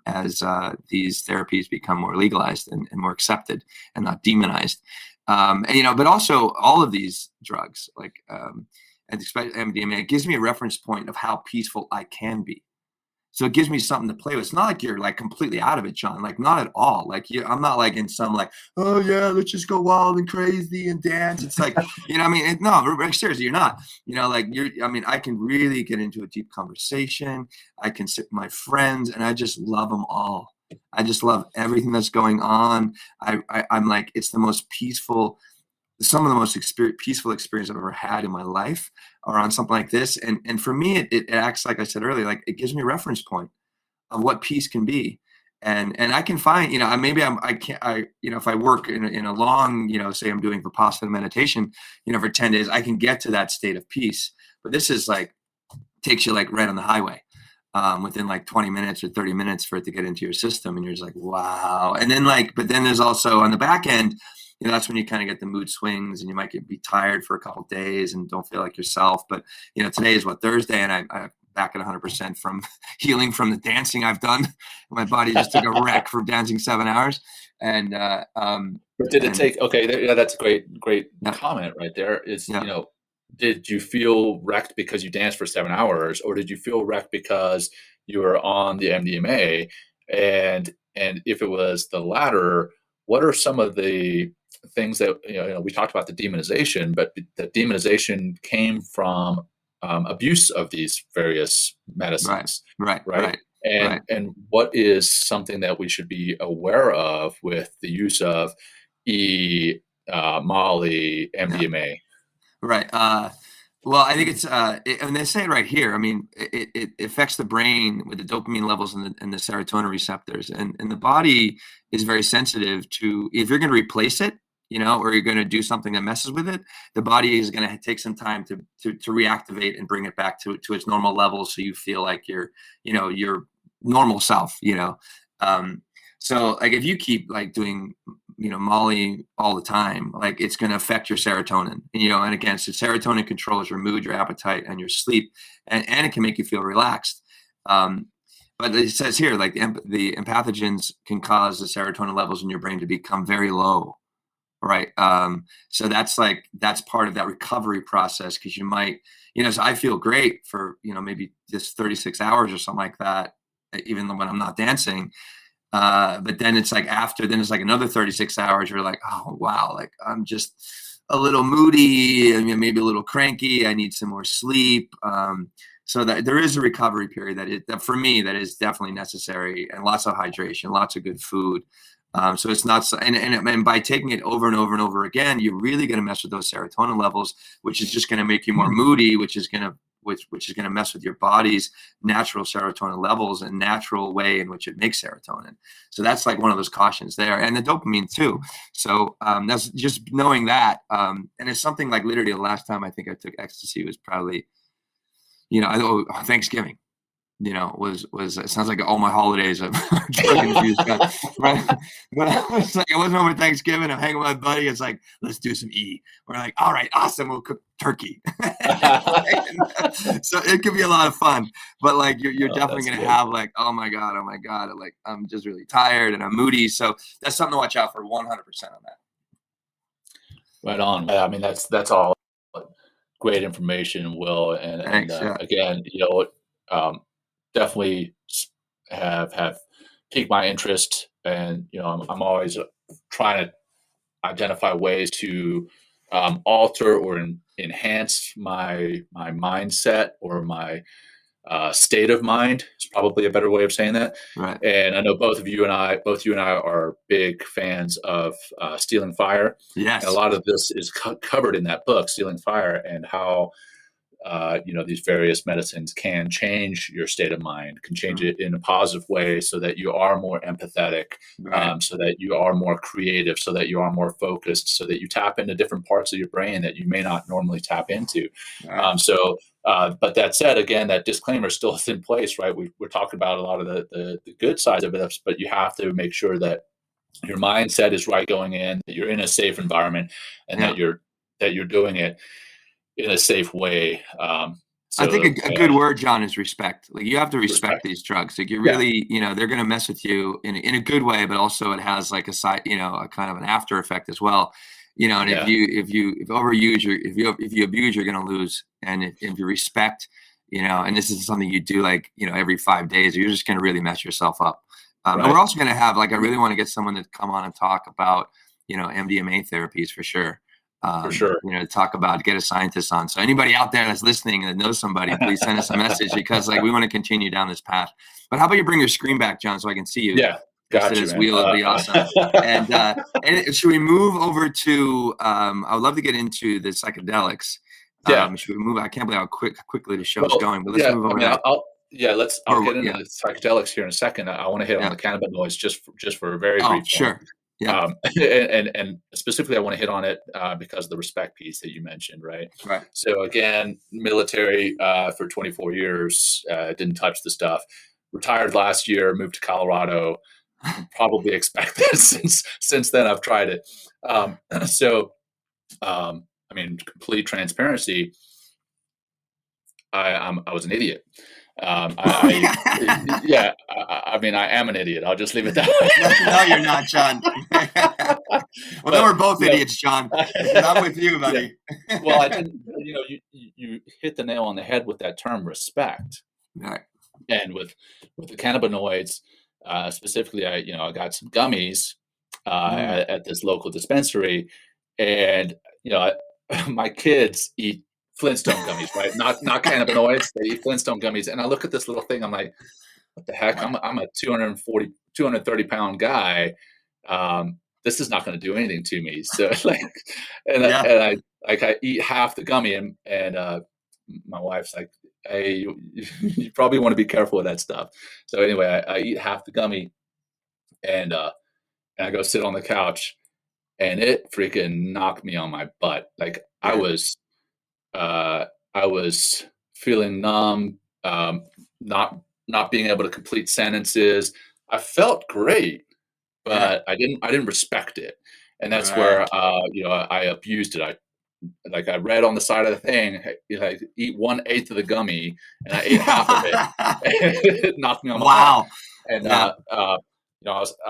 Speaker 3: as these therapies become more legalized and more accepted and not demonized. But also all of these drugs, and especially MDMA, it gives me a reference point of how peaceful I can be. So it gives me something to play with. It's not like you're completely out of it, Jon. Not at all. I'm not in some oh yeah, let's just go wild and crazy and dance. It's no, seriously, you're not. I can really get into a deep conversation. I can sit with my friends, and I just love them all. I just love everything that's going on. I'm it's the most peaceful. Some of the most peaceful experience I've ever had in my life are on something like this. And for me, it acts, like I said earlier, it gives me a reference point of what peace can be. And I can find, if I work in a long, say I'm doing Vipassana meditation, for 10 days, I can get to that state of peace. But this is takes you right on the highway within 20 minutes or 30 minutes for it to get into your system. And you're just wow. And then but then there's also on the back end, that's when you kind of get the mood swings, and you might be tired for a couple of days and don't feel like yourself. But, today is Thursday, and I'm back at 100% from healing from the dancing I've done. My body just took a wreck from dancing 7 hours. And,
Speaker 2: but did it take, okay. That's a great comment right there is, did you feel wrecked because you danced for 7 hours, or did you feel wrecked because you were on the MDMA? And if it was the latter, what are some of the things that, we talked about the demonization, but the demonization came from abuse of these various medicines.
Speaker 3: Right.
Speaker 2: And what is something that we should be aware of with the use of Molly, MDMA?
Speaker 3: Right. Well, I think it's, and they say it right here. I mean, it affects the brain with the dopamine levels and the serotonin receptors, and the body is very sensitive to, if you're going to replace it, or you're going to do something that messes with it, the body is going to take some time to reactivate and bring it back to its normal levels, so you feel like you're, your normal self. So like if you keep like doing, Molly all the time, like it's going to affect your serotonin, and again, so serotonin controls your mood, your appetite, and your sleep, and it can make you feel relaxed. But it says here, like the empathogens can cause the serotonin levels in your brain to become very low. Right. So that's part of that recovery process, because you might, so I feel great for, maybe just 36 hours or something like that, even when I'm not dancing. But then it's like it's like another 36 hours, you're like, oh, wow, like I'm just a little moody, and maybe a little cranky. I need some more sleep. So that there is a recovery period that for me, that is definitely necessary, and lots of hydration, lots of good food. So it's not, and by taking it over and over and over again, you're really going to mess with those serotonin levels, which is just going to make you more moody, which is going to mess with your body's natural serotonin levels and natural way in which it makes serotonin. So that's like one of those cautions there, and the dopamine too. So that's just knowing that. And it's something like literally the last time I think I took ecstasy was probably, Thanksgiving. Was it sounds like all my holidays I'm drug infused. But I was like, I wasn't over Thanksgiving. I'm hanging with my buddy. It's like, let's do some E. We're like, all right, awesome. We'll cook turkey. So it could be a lot of fun. But like you're definitely gonna have like, oh my god, like I'm just really tired and I'm moody. So that's something to watch out for 100% on that.
Speaker 2: Right on. I mean, that's all great information, Will. And
Speaker 3: Thanks,
Speaker 2: again, definitely have piqued my interest, and I'm always trying to identify ways to alter or enhance my mindset, or my state of mind is probably a better way of saying that.
Speaker 3: Right.
Speaker 2: And I know both you and I are big fans of Stealing Fire.
Speaker 3: Yes.
Speaker 2: And a lot of this is covered in that book, Stealing Fire, and how these various medicines can change your state of mind, can change it in a positive way, so that you are more empathetic,
Speaker 3: Right.
Speaker 2: so that you are more creative, so that you are more focused, so that you tap into different parts of your brain that you may not normally tap into.
Speaker 3: Right.
Speaker 2: But that said, again, that disclaimer still is in place, right? We're talking about a lot of the good sides of it, but you have to make sure that your mindset is right going in, that you're in a safe environment, and that you're doing it in a safe way.
Speaker 3: I think a good word, John, is respect. Like you have to respect these drugs. Like you really, they're going to mess with you in a good way, but also it has like a side, a kind of an after effect as well. And if you overuse, if you abuse, you're going to lose. And if you respect, and this is something you do like, every 5 days, you're just going to really mess yourself up. And we're also going to have, like, I really want to get someone to come on and talk about, MDMA therapies for sure.
Speaker 2: For sure.
Speaker 3: Get a scientist on. So anybody out there that's listening that knows somebody, please send us a message, because like we want to continue down this path. But how about you bring your screen back, John, so I can see you?
Speaker 2: Yeah. Got you,
Speaker 3: Wheal would be awesome. And should we move over to, I would love to get into the psychedelics. Should we move? I can't believe how quickly the show's going, but let's move over.
Speaker 2: I'll get into the psychedelics here in a second. I want to hit on the cannabinoids just for a very brief moment.
Speaker 3: Sure. Yeah.
Speaker 2: And specifically, I want to hit on it because of the respect piece that you mentioned, right?
Speaker 3: Right.
Speaker 2: So again, military for 24 years, didn't touch the stuff. Retired last year, moved to Colorado. Probably expect this since then. I've tried it. Complete transparency. I was an idiot. I am an idiot. I'll just leave it that way.
Speaker 3: No, you're not, John. Then we're both idiots, John. I'm with you, buddy.
Speaker 2: Well, I didn't. You hit the nail on the head with that term, respect.
Speaker 3: Right.
Speaker 2: And with the cannabinoids, specifically, I got some gummies at this local dispensary, and my kids eat Flintstone gummies, right? Not cannabinoids. They eat Flintstone gummies. And I look at this little thing. I'm like, what the heck? I'm a 230 pound guy. this is not going to do anything to me. So like, I eat half the gummy, and my wife's like, hey, you probably want to be careful with that stuff. So anyway, I eat half the gummy, and I go sit on the couch, and it freaking knocked me on my butt. Like I was feeling numb, not being able to complete sentences. I felt great, but I didn't respect it. And that's where, I abused it. I read on the side of the thing, like eat 1/8 of the gummy, and I ate half of it. It knocked me on my butt. And, I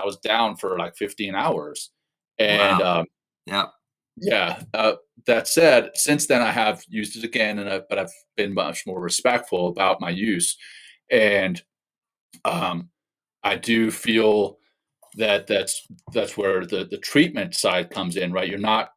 Speaker 2: was down for like 15 hours. And, that said, since then I have used it again, but I've been much more respectful about my use. And, I do feel that that's where the treatment side comes in, right? You're not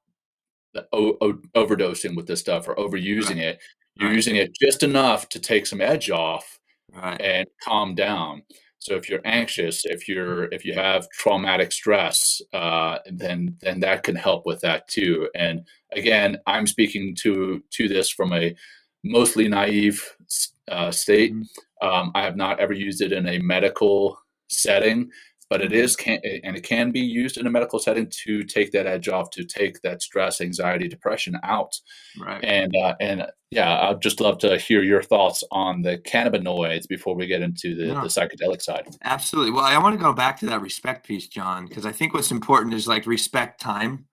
Speaker 2: overdosing with this stuff or overusing it. You're using it just enough to take some edge off and calm down. So if you're anxious, if you have traumatic stress, then that can help with that too. And again, I'm speaking to this from a mostly naive state. I have not ever used it in a medical setting, but it can be used in a medical setting to take that edge off, to take that stress, anxiety, depression out.
Speaker 3: Right.
Speaker 2: And I'd just love to hear your thoughts on the cannabinoids before we get into the psychedelic side.
Speaker 3: Absolutely. Well, I want to go back to that respect piece, Jon, because I think what's important is like respect time,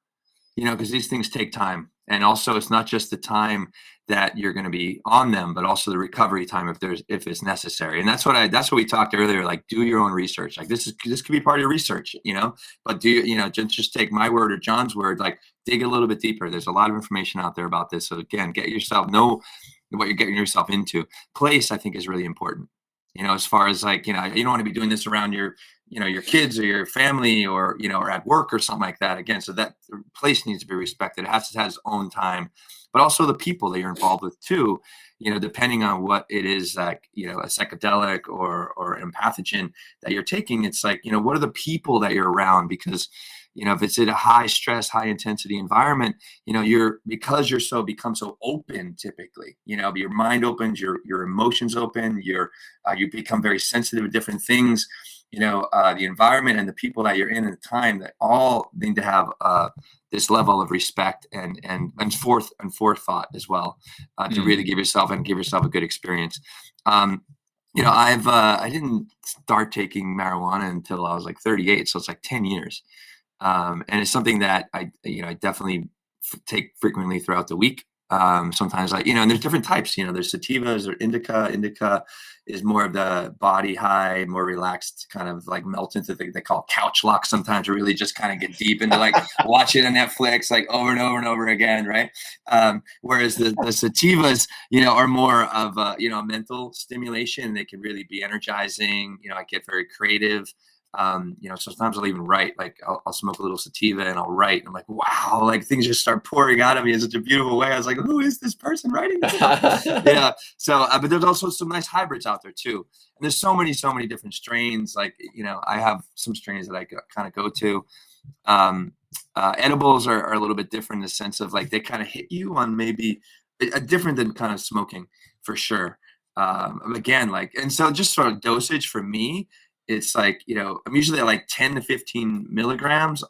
Speaker 3: because these things take time. And also it's not just the time that you're going to be on them, but also the recovery time if it's necessary. And that's what we talked earlier, like do your own research. Like this could be part of your research, but just take my word or Jon's word, like dig a little bit deeper. There's a lot of information out there about this. So again, know what you're getting yourself into. Place, I think, is really important. As far as like, you don't want to be doing this around your kids or your family or at work or something like that. Again, so that place needs to be respected. It has to have its own time, but also the people that you're involved with too, depending on what it is, like, a psychedelic or an empathogen that you're taking. It's like, what are the people that you're around? Because, if it's in a high stress, high intensity environment, because you're become so open, typically, your mind opens, your emotions open, you become very sensitive to different things, the environment and the people that you're in at the time, that all need to have this level of respect and forethought as well, to really give yourself a good experience. I didn't start taking marijuana until I was like 38. So it's like 10 years. And it's something that I definitely take frequently throughout the week. Sometimes and there's different types, there's sativas or indica. Indica is more of the body high, more relaxed, kind of like melt into they call couch lock sometimes, or really just kind of get deep into like watching on Netflix, like over and over and over again. Right. Whereas the sativas, are more of a mental stimulation. They can really be energizing. I get very creative. Sometimes I'll even write, like I'll smoke a little sativa and I'll write. I'm like, wow, like things just start pouring out of me in such a beautiful way. I was like, who is this person writing this? So, but there's also some nice hybrids out there too. And there's so many different strains. Like, I have some strains that I kind of go to. Edibles are a little bit different in the sense of like, they kind of hit you on maybe different than kind of smoking for sure. Again, and so just sort of dosage for me, it's like, I'm usually at like 10 to 15 milligrams.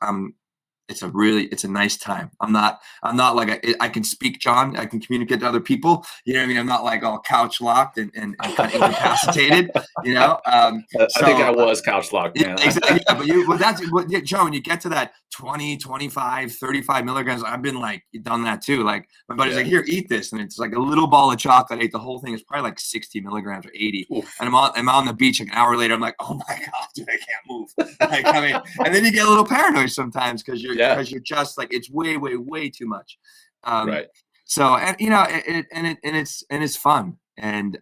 Speaker 3: It's a nice time. I'm not like I can speak, Jon. I can communicate to other people. You know what I mean? I'm not like all couch locked and kind of incapacitated.
Speaker 2: I think I was couch locked, man.
Speaker 3: Exactly. Yeah, Jon, when you get to that 20, 25, 35 milligrams, I've been like done that too. Like my buddy's like, here, eat this, and it's like a little ball of chocolate. I ate the whole thing. It's probably like 60 milligrams or 80. Oof. And I'm on the beach like an hour later. I'm like, oh my god, dude, I can't move. And then you get a little paranoid sometimes because you're just like, it's way, way, way too much.
Speaker 2: Right.
Speaker 3: So, and it's fun. And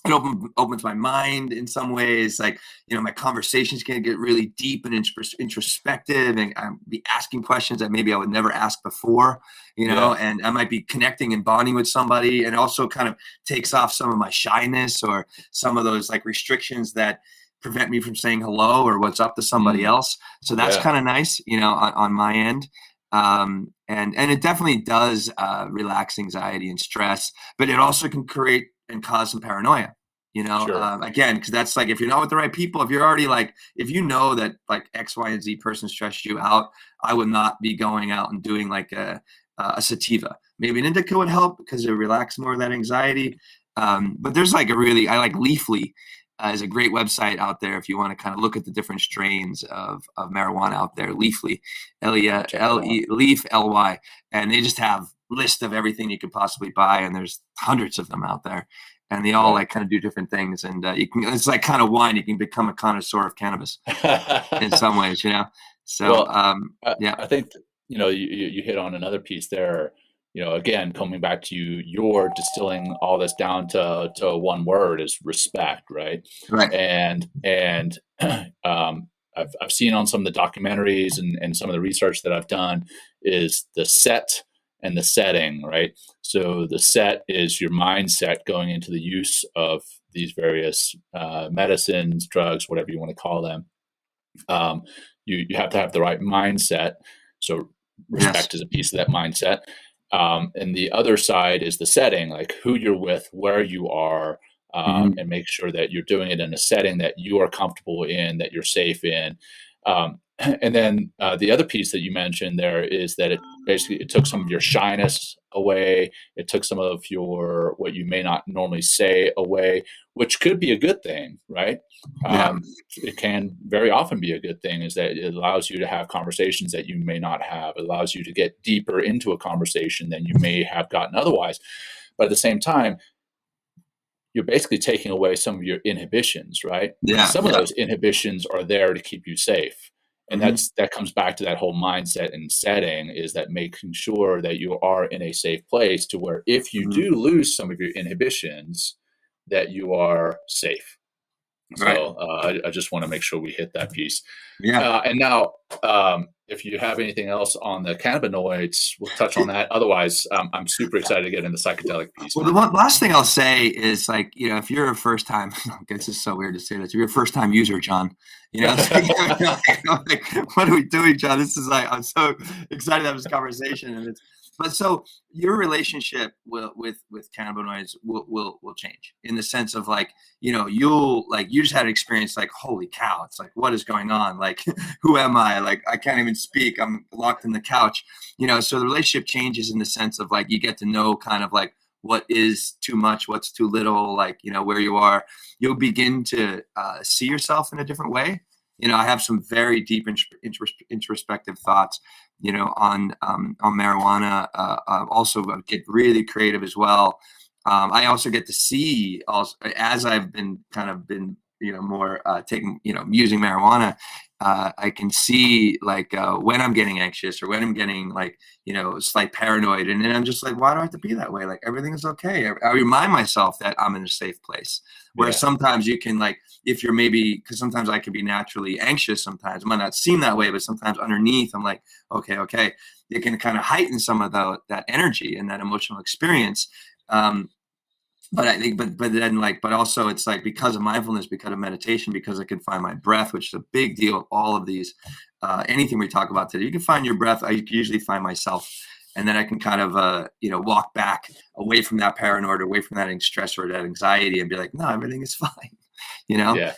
Speaker 3: it opens my mind in some ways. Like, my conversations can get really deep and introspective, and I'll be asking questions that maybe I would never ask before, and I might be connecting and bonding with somebody, and also kind of takes off some of my shyness or some of those like restrictions that prevent me from saying hello or what's up to somebody else. So that's kind of nice, on my end. And it definitely does relax anxiety and stress, but it also can create and cause some paranoia, again, because that's like, if you're not with the right people, if you're already like, if you know that like X, Y, and Z person stressed you out, I would not be going out and doing like a sativa. Maybe an indica would help because it relax more of that anxiety. But there's like I like Leafly is a great website out there if you want to kind of look at the different strains of marijuana out there. Leafly, Leaf, Ly, and they just have list of everything you could possibly buy, and there's hundreds of them out there, and they all like kind of do different things. And it's like kind of wine; you can become a connoisseur of cannabis in some ways, So
Speaker 2: I think you hit on another piece there. Again, coming back to you're distilling all this down to one word is respect, right?
Speaker 3: Right.
Speaker 2: And I've seen on some of the documentaries and some of the research that I've done is the set and the setting, right? So the set is your mindset going into the use of these various medicines, drugs, whatever you want to call them. You have to have the right mindset. So respect is a piece of that mindset. And the other side is the setting, like who you're with, where you are, and make sure that you're doing it in a setting that you are comfortable in, that you're safe in. And then the other piece that you mentioned there is that it took some of your shyness away. It took some of your, what you may not normally say away, which could be a good thing, right? It can very often be a good thing, is that it allows you to have conversations that you may not have. It allows you to get deeper into a conversation than you may have gotten otherwise. But at the same time, you're basically taking away some of your inhibitions, right?
Speaker 3: Yeah.
Speaker 2: Some of those inhibitions are there to keep you safe. And that comes back to that whole mindset and setting, is that making sure that you are in a safe place to where if you do lose some of your inhibitions, that you are safe.
Speaker 3: Right.
Speaker 2: So I just want to make sure we hit that piece.
Speaker 3: Yeah.
Speaker 2: And now, if you have anything else on the cannabinoids, we'll touch on that. Otherwise, I'm super excited to get into the psychedelic piece.
Speaker 3: Well, the last thing I'll say is, like, if you're a first time, this is so weird to say this, if you're a first time user, Jon, it's like, what are we doing, Jon? This is like, I'm so excited to have this conversation. And but so your relationship with cannabinoids will change, in the sense of like, you just had an experience like, holy cow, it's like, what is going on? Like, who am I? Like, I can't even speak. I'm locked in the couch, so the relationship changes in the sense of like, you get to know kind of like what is too much, what's too little, like, where you are. You'll begin to see yourself in a different way. I have some very deep introspective thoughts, on marijuana. Also get really creative as well. I also get to see, also, as I've been more using marijuana, I can see like when I'm getting anxious or when I'm getting like, slight paranoid. And then I'm just like, why do I have to be that way? Like, everything is okay. I remind myself that I'm in a safe place. Whereas sometimes you can, like, if you're because sometimes I can be naturally anxious sometimes. It might not seem that way, but sometimes underneath I'm like, okay. It can kind of heighten some of that energy and that emotional experience. But I think, but also it's like, because of mindfulness, because of meditation, because I can find my breath, which is a big deal. All of these, anything we talk about today, you can find your breath. I usually find myself, and then I can kind of, walk back away from that paranoid, away from that stress or that anxiety, and be like, no, everything is fine.
Speaker 2: Yeah.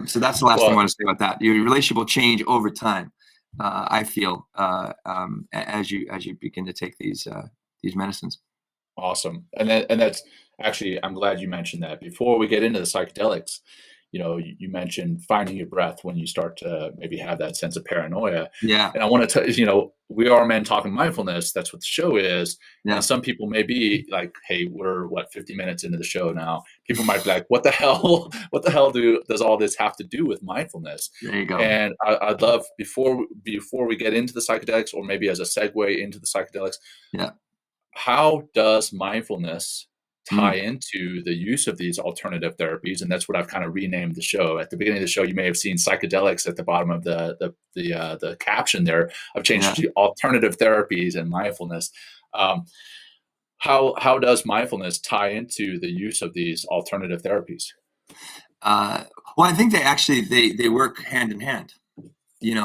Speaker 3: So that's the last thing I want to say about that. Your relationship will change over time. I feel as you begin to take these medicines.
Speaker 2: Awesome. And that's actually, I'm glad you mentioned that. Before we get into the psychedelics, you mentioned finding your breath when you start to maybe have that sense of paranoia.
Speaker 3: Yeah.
Speaker 2: And I want to tell you, we are men talking mindfulness. That's what the show is.
Speaker 3: Yeah.
Speaker 2: And some people may be like, hey, we're 50 minutes into the show now. People might be like, what the hell does all this have to do with mindfulness?
Speaker 3: There you go.
Speaker 2: And I'd love, before we get into the psychedelics, or maybe as a segue into the psychedelics, how does mindfulness tie into the use of these alternative therapies? And that's what I've kind of renamed the show. At the beginning of the show, you may have seen psychedelics at the bottom of the caption there. I've changed it to alternative therapies and mindfulness. How does mindfulness tie into the use of these alternative therapies?
Speaker 3: Well, I think they work hand in hand,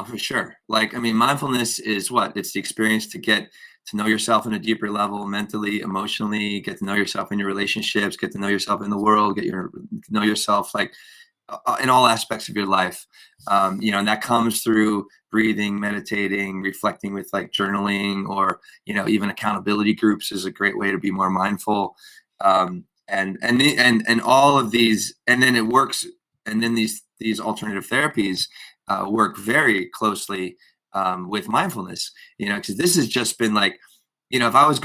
Speaker 3: for sure. Like, I mean, mindfulness is what? It's the experience to get to know yourself on a deeper level, mentally, emotionally, get to know yourself in your relationships, get to know yourself in the world, know yourself like in all aspects of your life. And that comes through breathing, meditating, reflecting with like journaling, or, even accountability groups is a great way to be more mindful. And all of these, and then it works. And then these alternative therapies work very closely with mindfulness, because this has just been like, if I was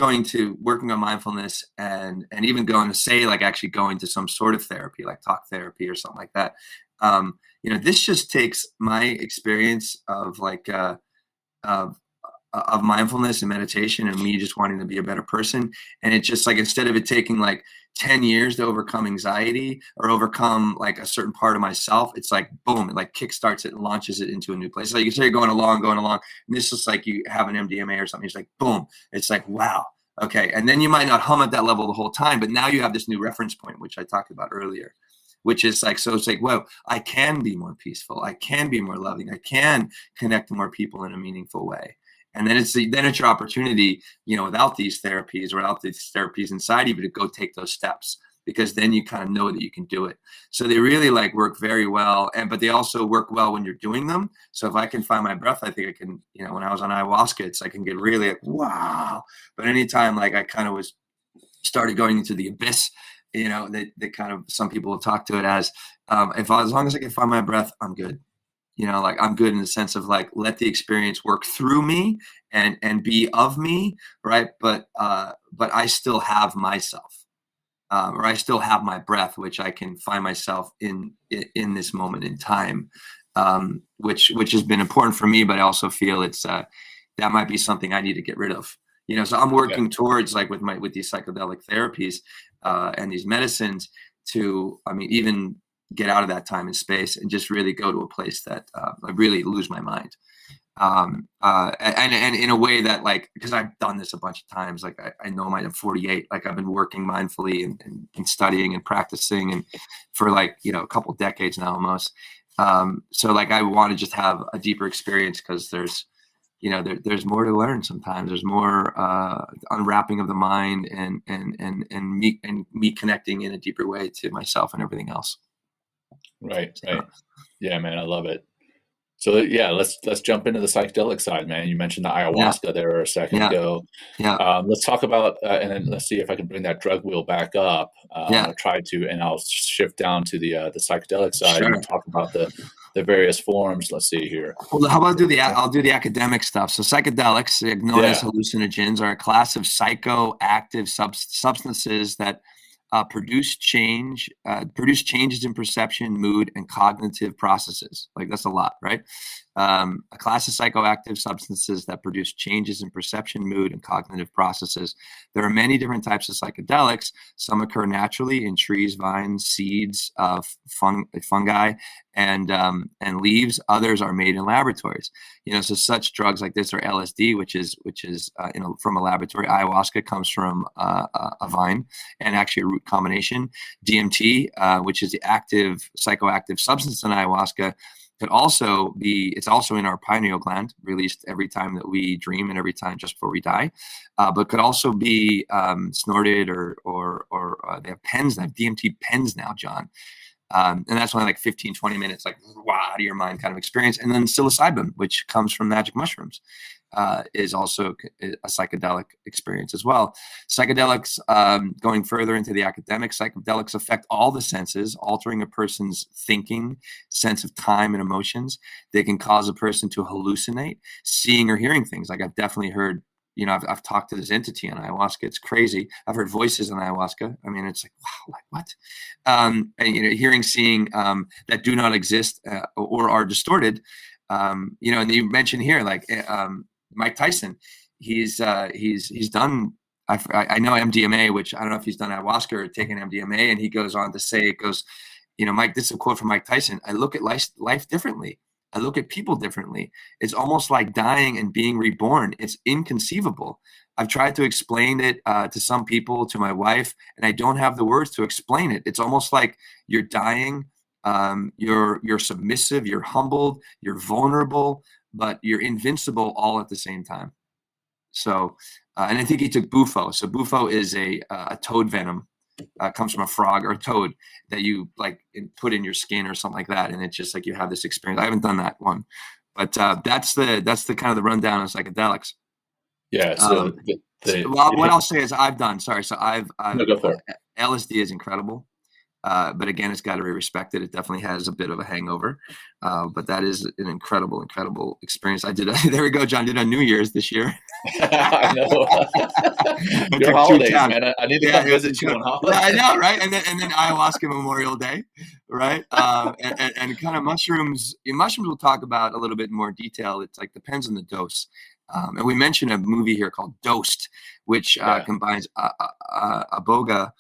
Speaker 3: working on mindfulness and even going to say like actually going to some sort of therapy, like talk therapy or something like that, this just takes my experience of like of mindfulness and meditation and me just wanting to be a better person. And it's just like, instead of it taking like 10 years to overcome anxiety or overcome like a certain part of myself, it's like, boom, it like kickstarts it and launches it into a new place. Like you say, you're going along. And this is like, you have an MDMA or something. It's like, boom, it's like, wow. Okay. And then you might not hum at that level the whole time, but now you have this new reference point, which I talked about earlier, which is like, so it's like, whoa, I can be more peaceful. I can be more loving. I can connect to more people in a meaningful way. And then it's your opportunity, without these therapies or without these therapies inside you, to go take those steps, because then you kind of know that you can do it. So they really like work very well. But they also work well when you're doing them. So if I can find my breath, I think I can, when I was on ayahuasca, I can get really like, wow. But anytime like I kind of started going into the abyss, they kind of, some people will talk to it as, as long as I can find my breath, I'm good. Like I'm good in the sense of like, let the experience work through me and be of me. Right. But I still have myself, or I still have my breath, which I can find myself in this moment in time, which has been important for me, but I also feel it's, that might be something I need to get rid of, so I'm working towards like with these psychedelic therapies, and these medicines to, even get out of that time and space and just really go to a place that I really lose my mind. And in a way that like, because I've done this a bunch of times, like I know I'm 48, like I've been working mindfully and studying and practicing and for like, a couple decades now almost. So like I want to just have a deeper experience, because there's more to learn sometimes. There's more unwrapping of the mind and me connecting in a deeper way to myself and everything else.
Speaker 2: Right. Yeah, man, I love it. So yeah, let's jump into the psychedelic side, man. You mentioned the ayahuasca there a second ago.
Speaker 3: Yeah.
Speaker 2: Let's talk about, and then let's see if I can bring that drug wheel back up. I'll try to, and I'll shift down to the psychedelic side.
Speaker 3: Sure.
Speaker 2: And talk about the various forms. Let's see here.
Speaker 3: Well, how about I'll do the academic stuff. So psychedelics, known as hallucinogens, are a class of psychoactive substances that produce changes in perception, mood, and cognitive processes. Like that's a lot, right? A class of psychoactive substances that produce changes in perception, mood, and cognitive processes. There are many different types of psychedelics. Some occur naturally in trees, vines, seeds, fungi, and leaves. Others are made in laboratories. So such drugs like this are LSD, which is from a laboratory. Ayahuasca comes from a vine and actually a root combination. DMT, which is the active psychoactive substance in ayahuasca, could also it's also in our pineal gland, released every time that we dream and every time just before we die, but could also be snorted or they have pens. They have DMT pens now, John. And that's only like 15, 20 minutes, like wow, out of your mind kind of experience. And then psilocybin, which comes from magic mushrooms, is also a psychedelic experience as well. Psychedelics, going further into the academic, psychedelics affect all the senses, altering a person's thinking, sense of time and emotions. They can cause a person to hallucinate, seeing or hearing things. Like I've definitely heard, I've talked to this entity on ayahuasca. It's crazy. I've heard voices on ayahuasca. I mean, it's like, wow, like what? And, hearing, seeing that do not exist or are distorted. And you mentioned here, like Mike Tyson, he's done, I know MDMA, which I don't know if he's done ayahuasca or taken MDMA. And he goes on to say, Mike, this is a quote from Mike Tyson. I look at life differently. I look at people differently. It's almost like dying and being reborn. It's inconceivable. I've tried to explain it to some people, to my wife, and I don't have the words to explain it. It's almost like you're dying You're submissive, you're humbled, you're vulnerable, but you're invincible all at the same time. So, and I think he took bufo. So bufo is a toad venom. Comes from a frog or a toad that you like put in your skin or something like that, and it's just like you have this experience. I haven't done that one, but that's the kind of the rundown of psychedelics.
Speaker 2: Yeah. So
Speaker 3: what I'll say is I've done. Sorry, so I've
Speaker 2: no, go for it.
Speaker 3: LSD is incredible. But again, it's got to be respected. It definitely has a bit of a hangover, but that is an incredible, incredible experience. There we go, John. Did on New Year's this year.
Speaker 2: I know. Your holidays, man. I need to come visit you on holidays.
Speaker 3: I know, right? And then ayahuasca Memorial Day, right? And kind of mushrooms. Mushrooms we'll talk about a little bit in more detail. It's like depends on the dose. And we mentioned a movie here called Dosed, which combines iboga,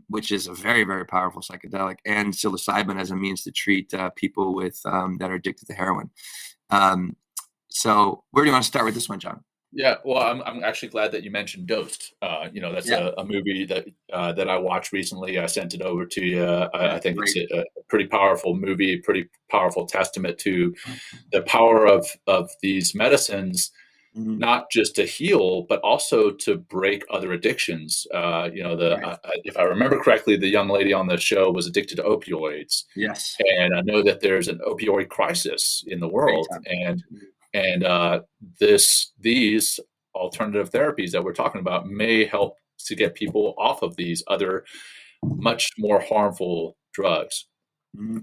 Speaker 3: which is a very, very powerful psychedelic, and psilocybin as a means to treat people with that are addicted to heroin. So where do you want to start with this one, John?
Speaker 2: Yeah, well, I'm actually glad that you mentioned Dosed. That's a movie that I watched recently. I sent it over to you. I think it's a pretty powerful movie, pretty powerful testament to the power of these medicines, not just to heal, but also to break other addictions. If I remember correctly, the young lady on the show was addicted to opioids.
Speaker 3: Yes,
Speaker 2: and I know that there's an opioid crisis in the world, and these alternative therapies that we're talking about may help to get people off of these other much more harmful drugs.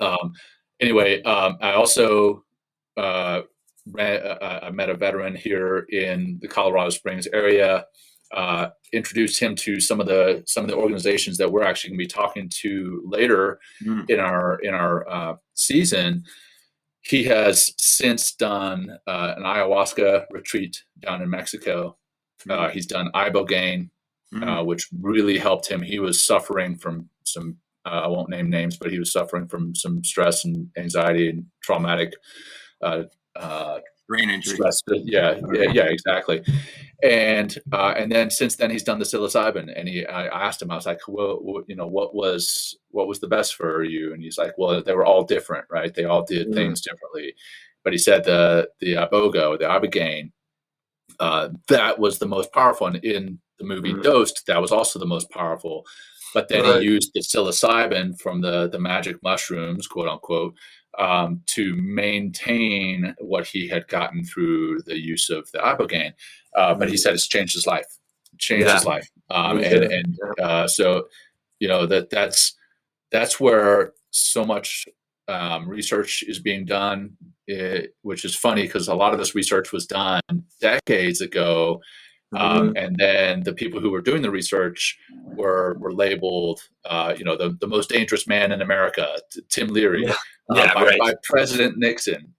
Speaker 2: I also I met a veteran here in the Colorado Springs area, introduced him to some of the organizations that we're actually going to be talking to later in our season. He has since done an ayahuasca retreat down in Mexico. He's done ibogaine, which really helped him. He was suffering from some, I won't name names, but he was suffering from some stress and anxiety and traumatic
Speaker 3: brain injury.
Speaker 2: Stress. Yeah, exactly. And then since then he's done the psilocybin, and I asked him, I was like, well, what was the best for you? And he's like, well, they were all different, right? They all did things differently. But he said the iboga, the ibogaine, that was the most powerful. And in the movie Dosed, that was also the most powerful. But then he used the psilocybin from the magic mushrooms, quote unquote, to maintain what he had gotten through the use of the ibogaine. But he said it's changed his life. So that's where so much research is being done, which is funny because a lot of this research was done decades ago. And then the people who were doing the research were labeled, the most dangerous man in America, Tim Leary, by President Nixon.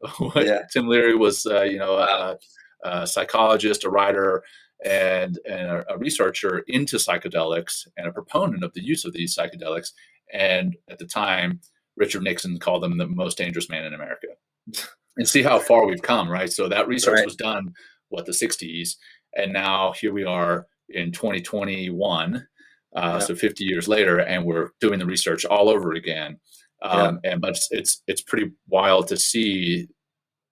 Speaker 2: Tim Leary was, a psychologist, a writer, and a researcher into psychedelics and a proponent of the use of these psychedelics. And at the time, Richard Nixon called him the most dangerous man in America. And see how far we've come, right? So that research was done, the 60s. And now here we are in 2021, so 50 years later, and we're doing the research all over again. But it's pretty wild to see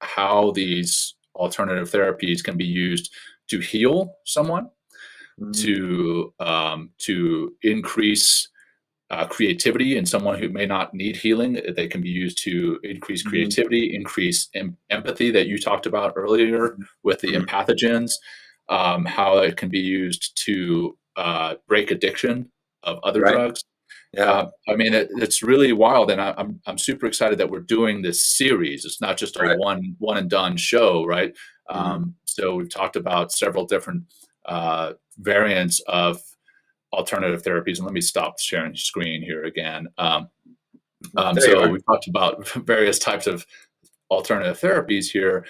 Speaker 2: how these alternative therapies can be used to heal someone, to increase creativity in someone who may not need healing. They can be used to increase creativity, increase empathy that you talked about earlier with the empathogens. How it can be used to break addiction of other drugs. It's really wild, and I'm super excited that we're doing this series. It's not just a one and done show, right? So we've talked about several different variants of alternative therapies. And let me stop sharing screen here again. So we've talked about various types of alternative therapies here.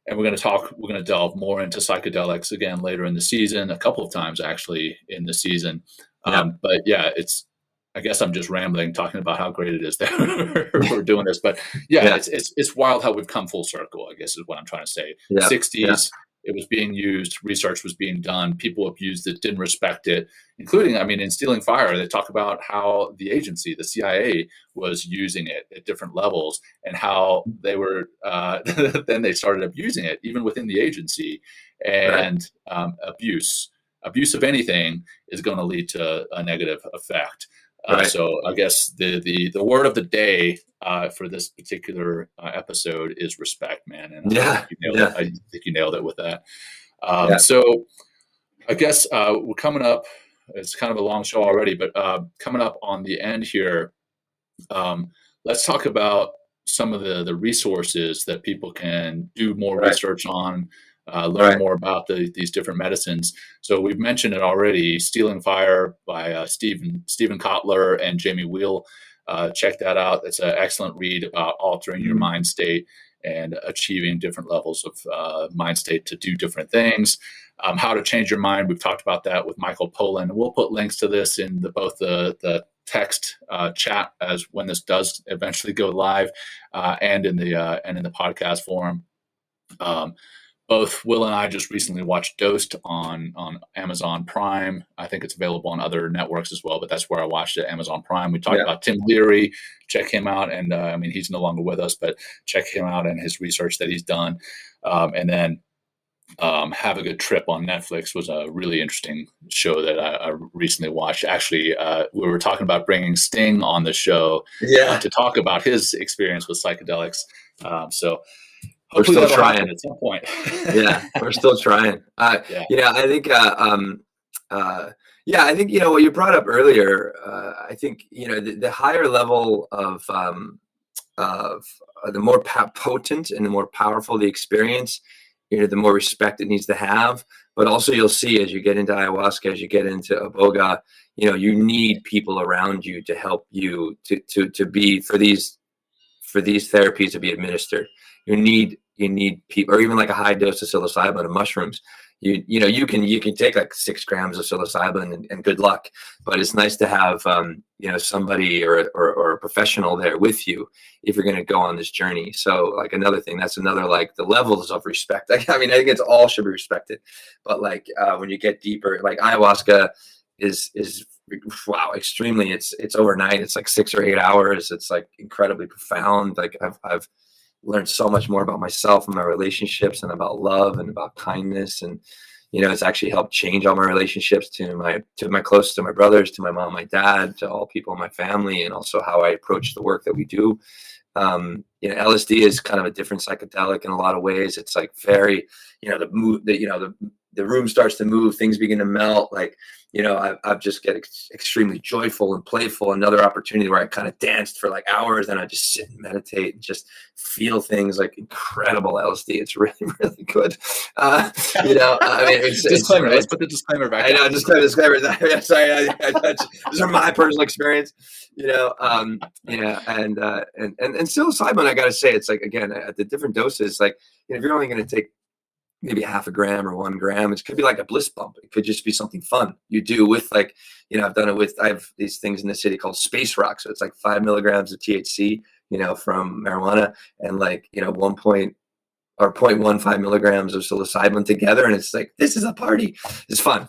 Speaker 2: And we're going to delve more into psychedelics again later in the season, a couple of times actually in the season. But I guess I'm just rambling, talking about how great it is that we're doing this. But it's wild how we've come full circle, I guess is what I'm trying to say. 60s, it was being used, research was being done, people abused it, didn't respect it, including, I mean, in Stealing Fire, they talk about how the agency, the CIA, was using it at different levels, and how they were, then they started abusing it, even within the agency. And abuse of anything is going to lead to a negative effect. So I guess the word of the day for this particular episode is respect, man. And I think you nailed it with that. So I guess we're coming up. It's kind of a long show already, but coming up on the end here, let's talk about some of the resources that people can do more research on, learn more about these different medicines. So we've mentioned it already, Stealing Fire by Stephen Kotler and Jamie Wheal. Check that out. It's an excellent read about altering your mind state and achieving different levels of mind state to do different things. How to Change Your Mind. We've talked about that with Michael Polan. We'll put links to this in both the text chat as when this does eventually go live, and in the podcast form. Both Will and I just recently watched Dosed on Amazon Prime. I think it's available on other networks as well, but that's where I watched it, Amazon Prime. We talked about Tim Leary. Check him out. And I mean, he's no longer with us, but check him out and his research that he's done. And then Have a Good Trip on Netflix was a really interesting show that I recently watched. Actually, we were talking about bringing Sting on the show to talk about his experience with psychedelics. So hopefully
Speaker 3: we're still trying
Speaker 2: at some point.
Speaker 3: We're still trying. I think, I think, what you brought up earlier, I think, the higher level of the more potent and the more powerful the experience, the more respect it needs to have. But also you'll see as you get into ayahuasca, as you get into iboga, you need people around you to help you to be for these therapies to be administered. You need people, or even like a high dose of psilocybin and mushrooms. You can take like 6 grams of psilocybin and good luck, but it's nice to have somebody or a professional there with you if you're going to go on this journey. So like another thing, that's another, like the levels of respect. I mean, I think it's all should be respected, but like when you get deeper, like ayahuasca is extremely. It's overnight. It's like 6 or 8 hours. It's like incredibly profound. Like I've learned so much more about myself and my relationships and about love and about kindness. And, it's actually helped change all my relationships to my closest, to my brothers, to my mom, my dad, to all people in my family, and also how I approach the work that we do. LSD is kind of a different psychedelic in a lot of ways. It's like very, the room starts to move, things begin to melt. Like, I've just get extremely joyful and playful. Another opportunity where I kind of danced for like hours, and I just sit and meditate and just feel things. Like incredible LSD. It's really, really good. I mean,
Speaker 2: disclaimer. Let's put the disclaimer back.
Speaker 3: I know, disclaimer. Sorry, these are my personal experience. And psilocybin, I got to say, it's like, again, at the different doses, like, if you're only going to take maybe 0.5 gram or 1 gram, it could be like a bliss bump. It could just be something fun you do with, like, I've done it with, I have these things in the city called Space Rock. So it's like 5 milligrams of THC, from marijuana, and like, 0.15 milligrams of psilocybin together. And it's like, this is a party. It's fun,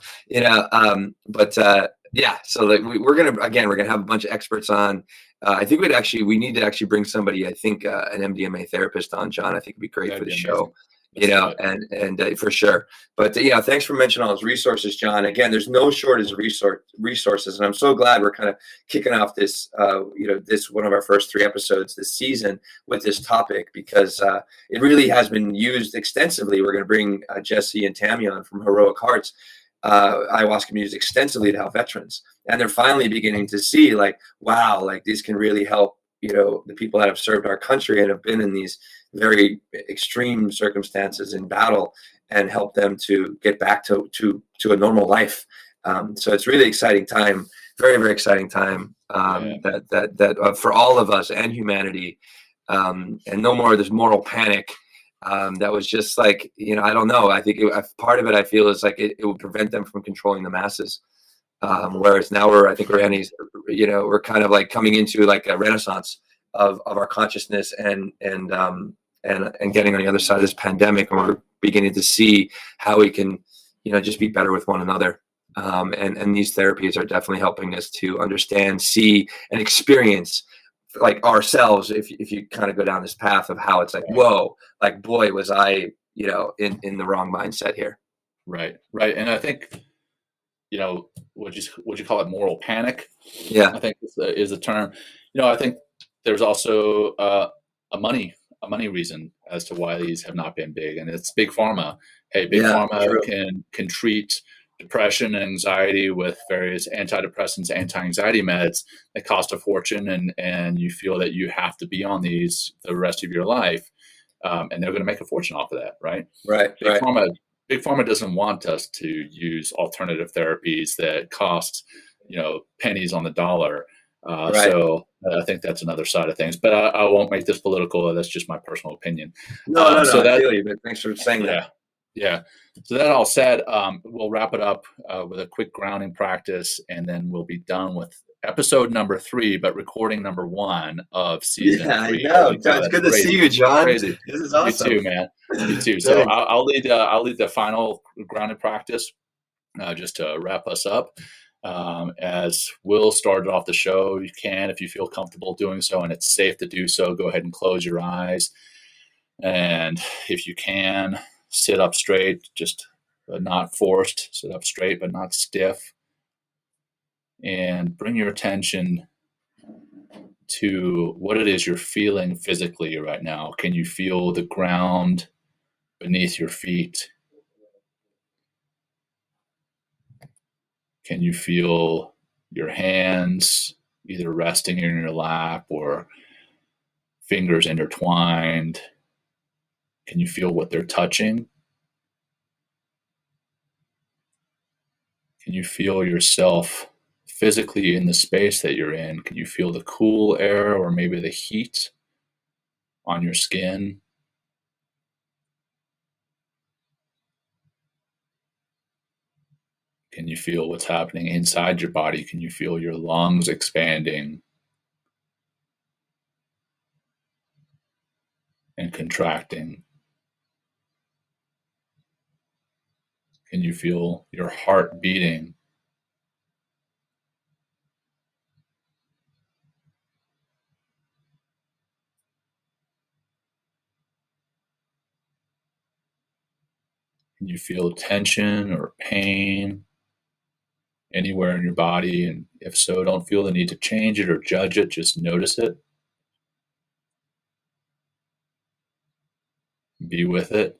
Speaker 3: so like we're going to have a bunch of experts on. I think we need to actually bring somebody, I think an MDMA therapist on, John. I think it'd be great for the show. And for sure. But thanks for mentioning all those resources, John. Again, there's no shortage of resources, and I'm so glad we're kind of kicking off this, this one of our first 3 episodes this season with this topic, because it really has been used extensively. We're going to bring Jesse and Tammy on from Heroic Hearts. Ayahuasca used extensively to help veterans, and they're finally beginning to see, like, wow, like these can really help, the people that have served our country and have been in these very extreme circumstances in battle, and help them to get back to a normal life. So it's really exciting time, very, very exciting time, that for all of us and humanity, and no more of this moral panic. That was just like, I don't know. I think part of it, I feel, is like it would prevent them from controlling the masses. Whereas now we're kind of like coming into like a renaissance of our consciousness and getting on the other side of this pandemic, and we're beginning to see how we can, just be better with one another. And these therapies are definitely helping us to understand, see, and experience like ourselves. If you kind of go down this path of how it's like, whoa, like, boy, was I, in the wrong mindset here.
Speaker 2: Right. And I think, would you call it moral panic?
Speaker 3: Yeah.
Speaker 2: I think is the term. I think there's also a money reason as to why these have not been big, and it's big pharma. Hey, big pharma can treat depression and anxiety with various antidepressants, anti-anxiety meds that cost a fortune, and you feel that you have to be on these the rest of your life, and they're going to make a fortune off of that, right?
Speaker 3: Right.
Speaker 2: Big pharma doesn't want us to use alternative therapies that cost, pennies on the dollar. So I think that's another side of things, but I won't make this political. That's just my personal opinion.
Speaker 3: No, so I feel you, but thanks for saying that.
Speaker 2: Yeah. So that all said, we'll wrap it up with a quick grounding practice, and then we'll be done with episode number 3, but recording number 1 of season 3.
Speaker 3: I know. It's good to see you, John.
Speaker 2: Crazy.
Speaker 3: This is awesome.
Speaker 2: You too, man. You too. So I'll lead the final grounding practice just to wrap us up. As Will started off the show, you can, if you feel comfortable doing so and it's safe to do so, go ahead and close your eyes. And if you can, sit up straight, but not forced. Sit up straight, but not stiff. And bring your attention to what it is you're feeling physically right now. Can you feel the ground beneath your feet? Can you feel your hands either resting in your lap or fingers intertwined? Can you feel what they're touching? Can you feel yourself physically in the space that you're in? Can you feel the cool air or maybe the heat on your skin? Can you feel what's happening inside your body? Can you feel your lungs expanding and contracting? Can you feel your heart beating? Can you feel tension or pain anywhere in your body? And if so, don't feel the need to change it or judge it, just notice it. Be with it.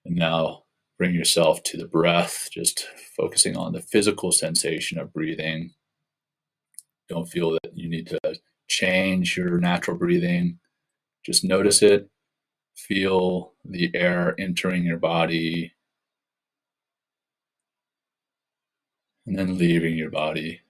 Speaker 2: And now bring yourself to the breath, just focusing on the physical sensation of breathing. Don't feel that you need to change your natural breathing. Just notice it. Feel the air entering your body and then leaving your body.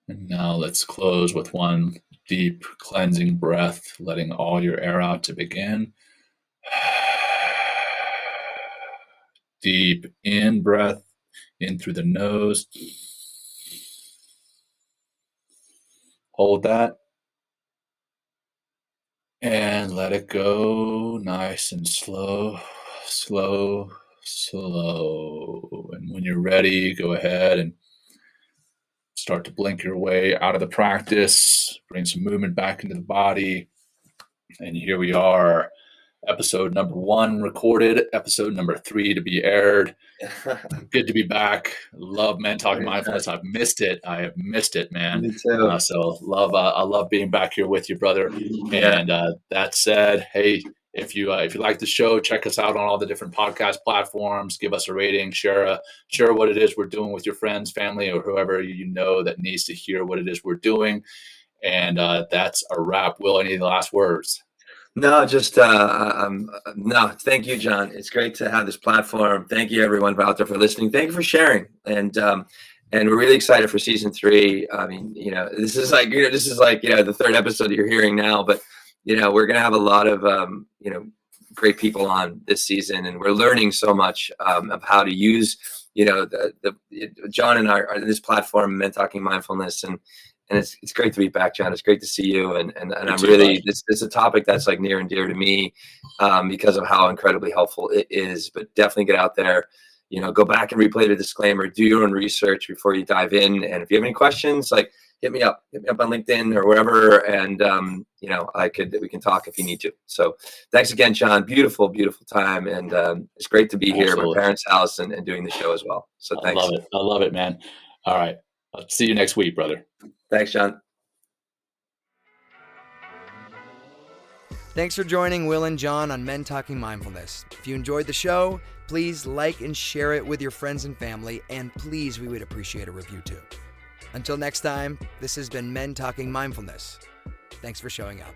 Speaker 2: And now let's close with one deep cleansing breath, letting all your air out to begin. Deep in breath, in through the nose. Hold that. And let it go nice and slow, slow, slow. And when you're ready, go ahead and start to blink your way out of the practice, bring some movement back into the body. And here we are, episode number 1 recorded, episode number 3 to be aired. Good to be back. Love Men Talking Mindfulness. I've missed it. I have missed it, man.
Speaker 3: Me too.
Speaker 2: So I love being back here with you, brother. And that said, hey, if you like the show, check us out on all the different podcast platforms. Give us a rating. Share what it is we're doing with your friends, family, or whoever you know that needs to hear what it is we're doing. And that's a wrap. Will, any of the last words?
Speaker 3: No, just no. Thank you, John. It's great to have this platform. Thank you, everyone out there, for listening. Thank you for sharing, and we're really excited for season 3. I mean, this is like the 3rd episode that you're hearing now, but we're going to have a lot of, great people on this season, and we're learning so much of how to use, Jon and this platform, Men Talking Mindfulness, and it's great to be back, Jon. It's great to see you, and I'm really, it's a topic that's like near and dear to me because of how incredibly helpful it is. But definitely get out there, go back and replay the disclaimer, do your own research before you dive in, and if you have any questions, like hit me up on LinkedIn or wherever, and we can talk if you need to. So thanks again, Jon. Beautiful, beautiful time, and it's great to be here at my parents' house and doing the show as well. So thanks.
Speaker 2: I love it, man. All right, I'll see you next week, brother.
Speaker 3: Thanks, Jon.
Speaker 1: Thanks for joining Wheal and Jon on Men Talking Mindfulness. If you enjoyed the show, please like and share it with your friends and family, and please, we would appreciate a review too. Until next time, this has been Men Talking Mindfulness. Thanks for showing up.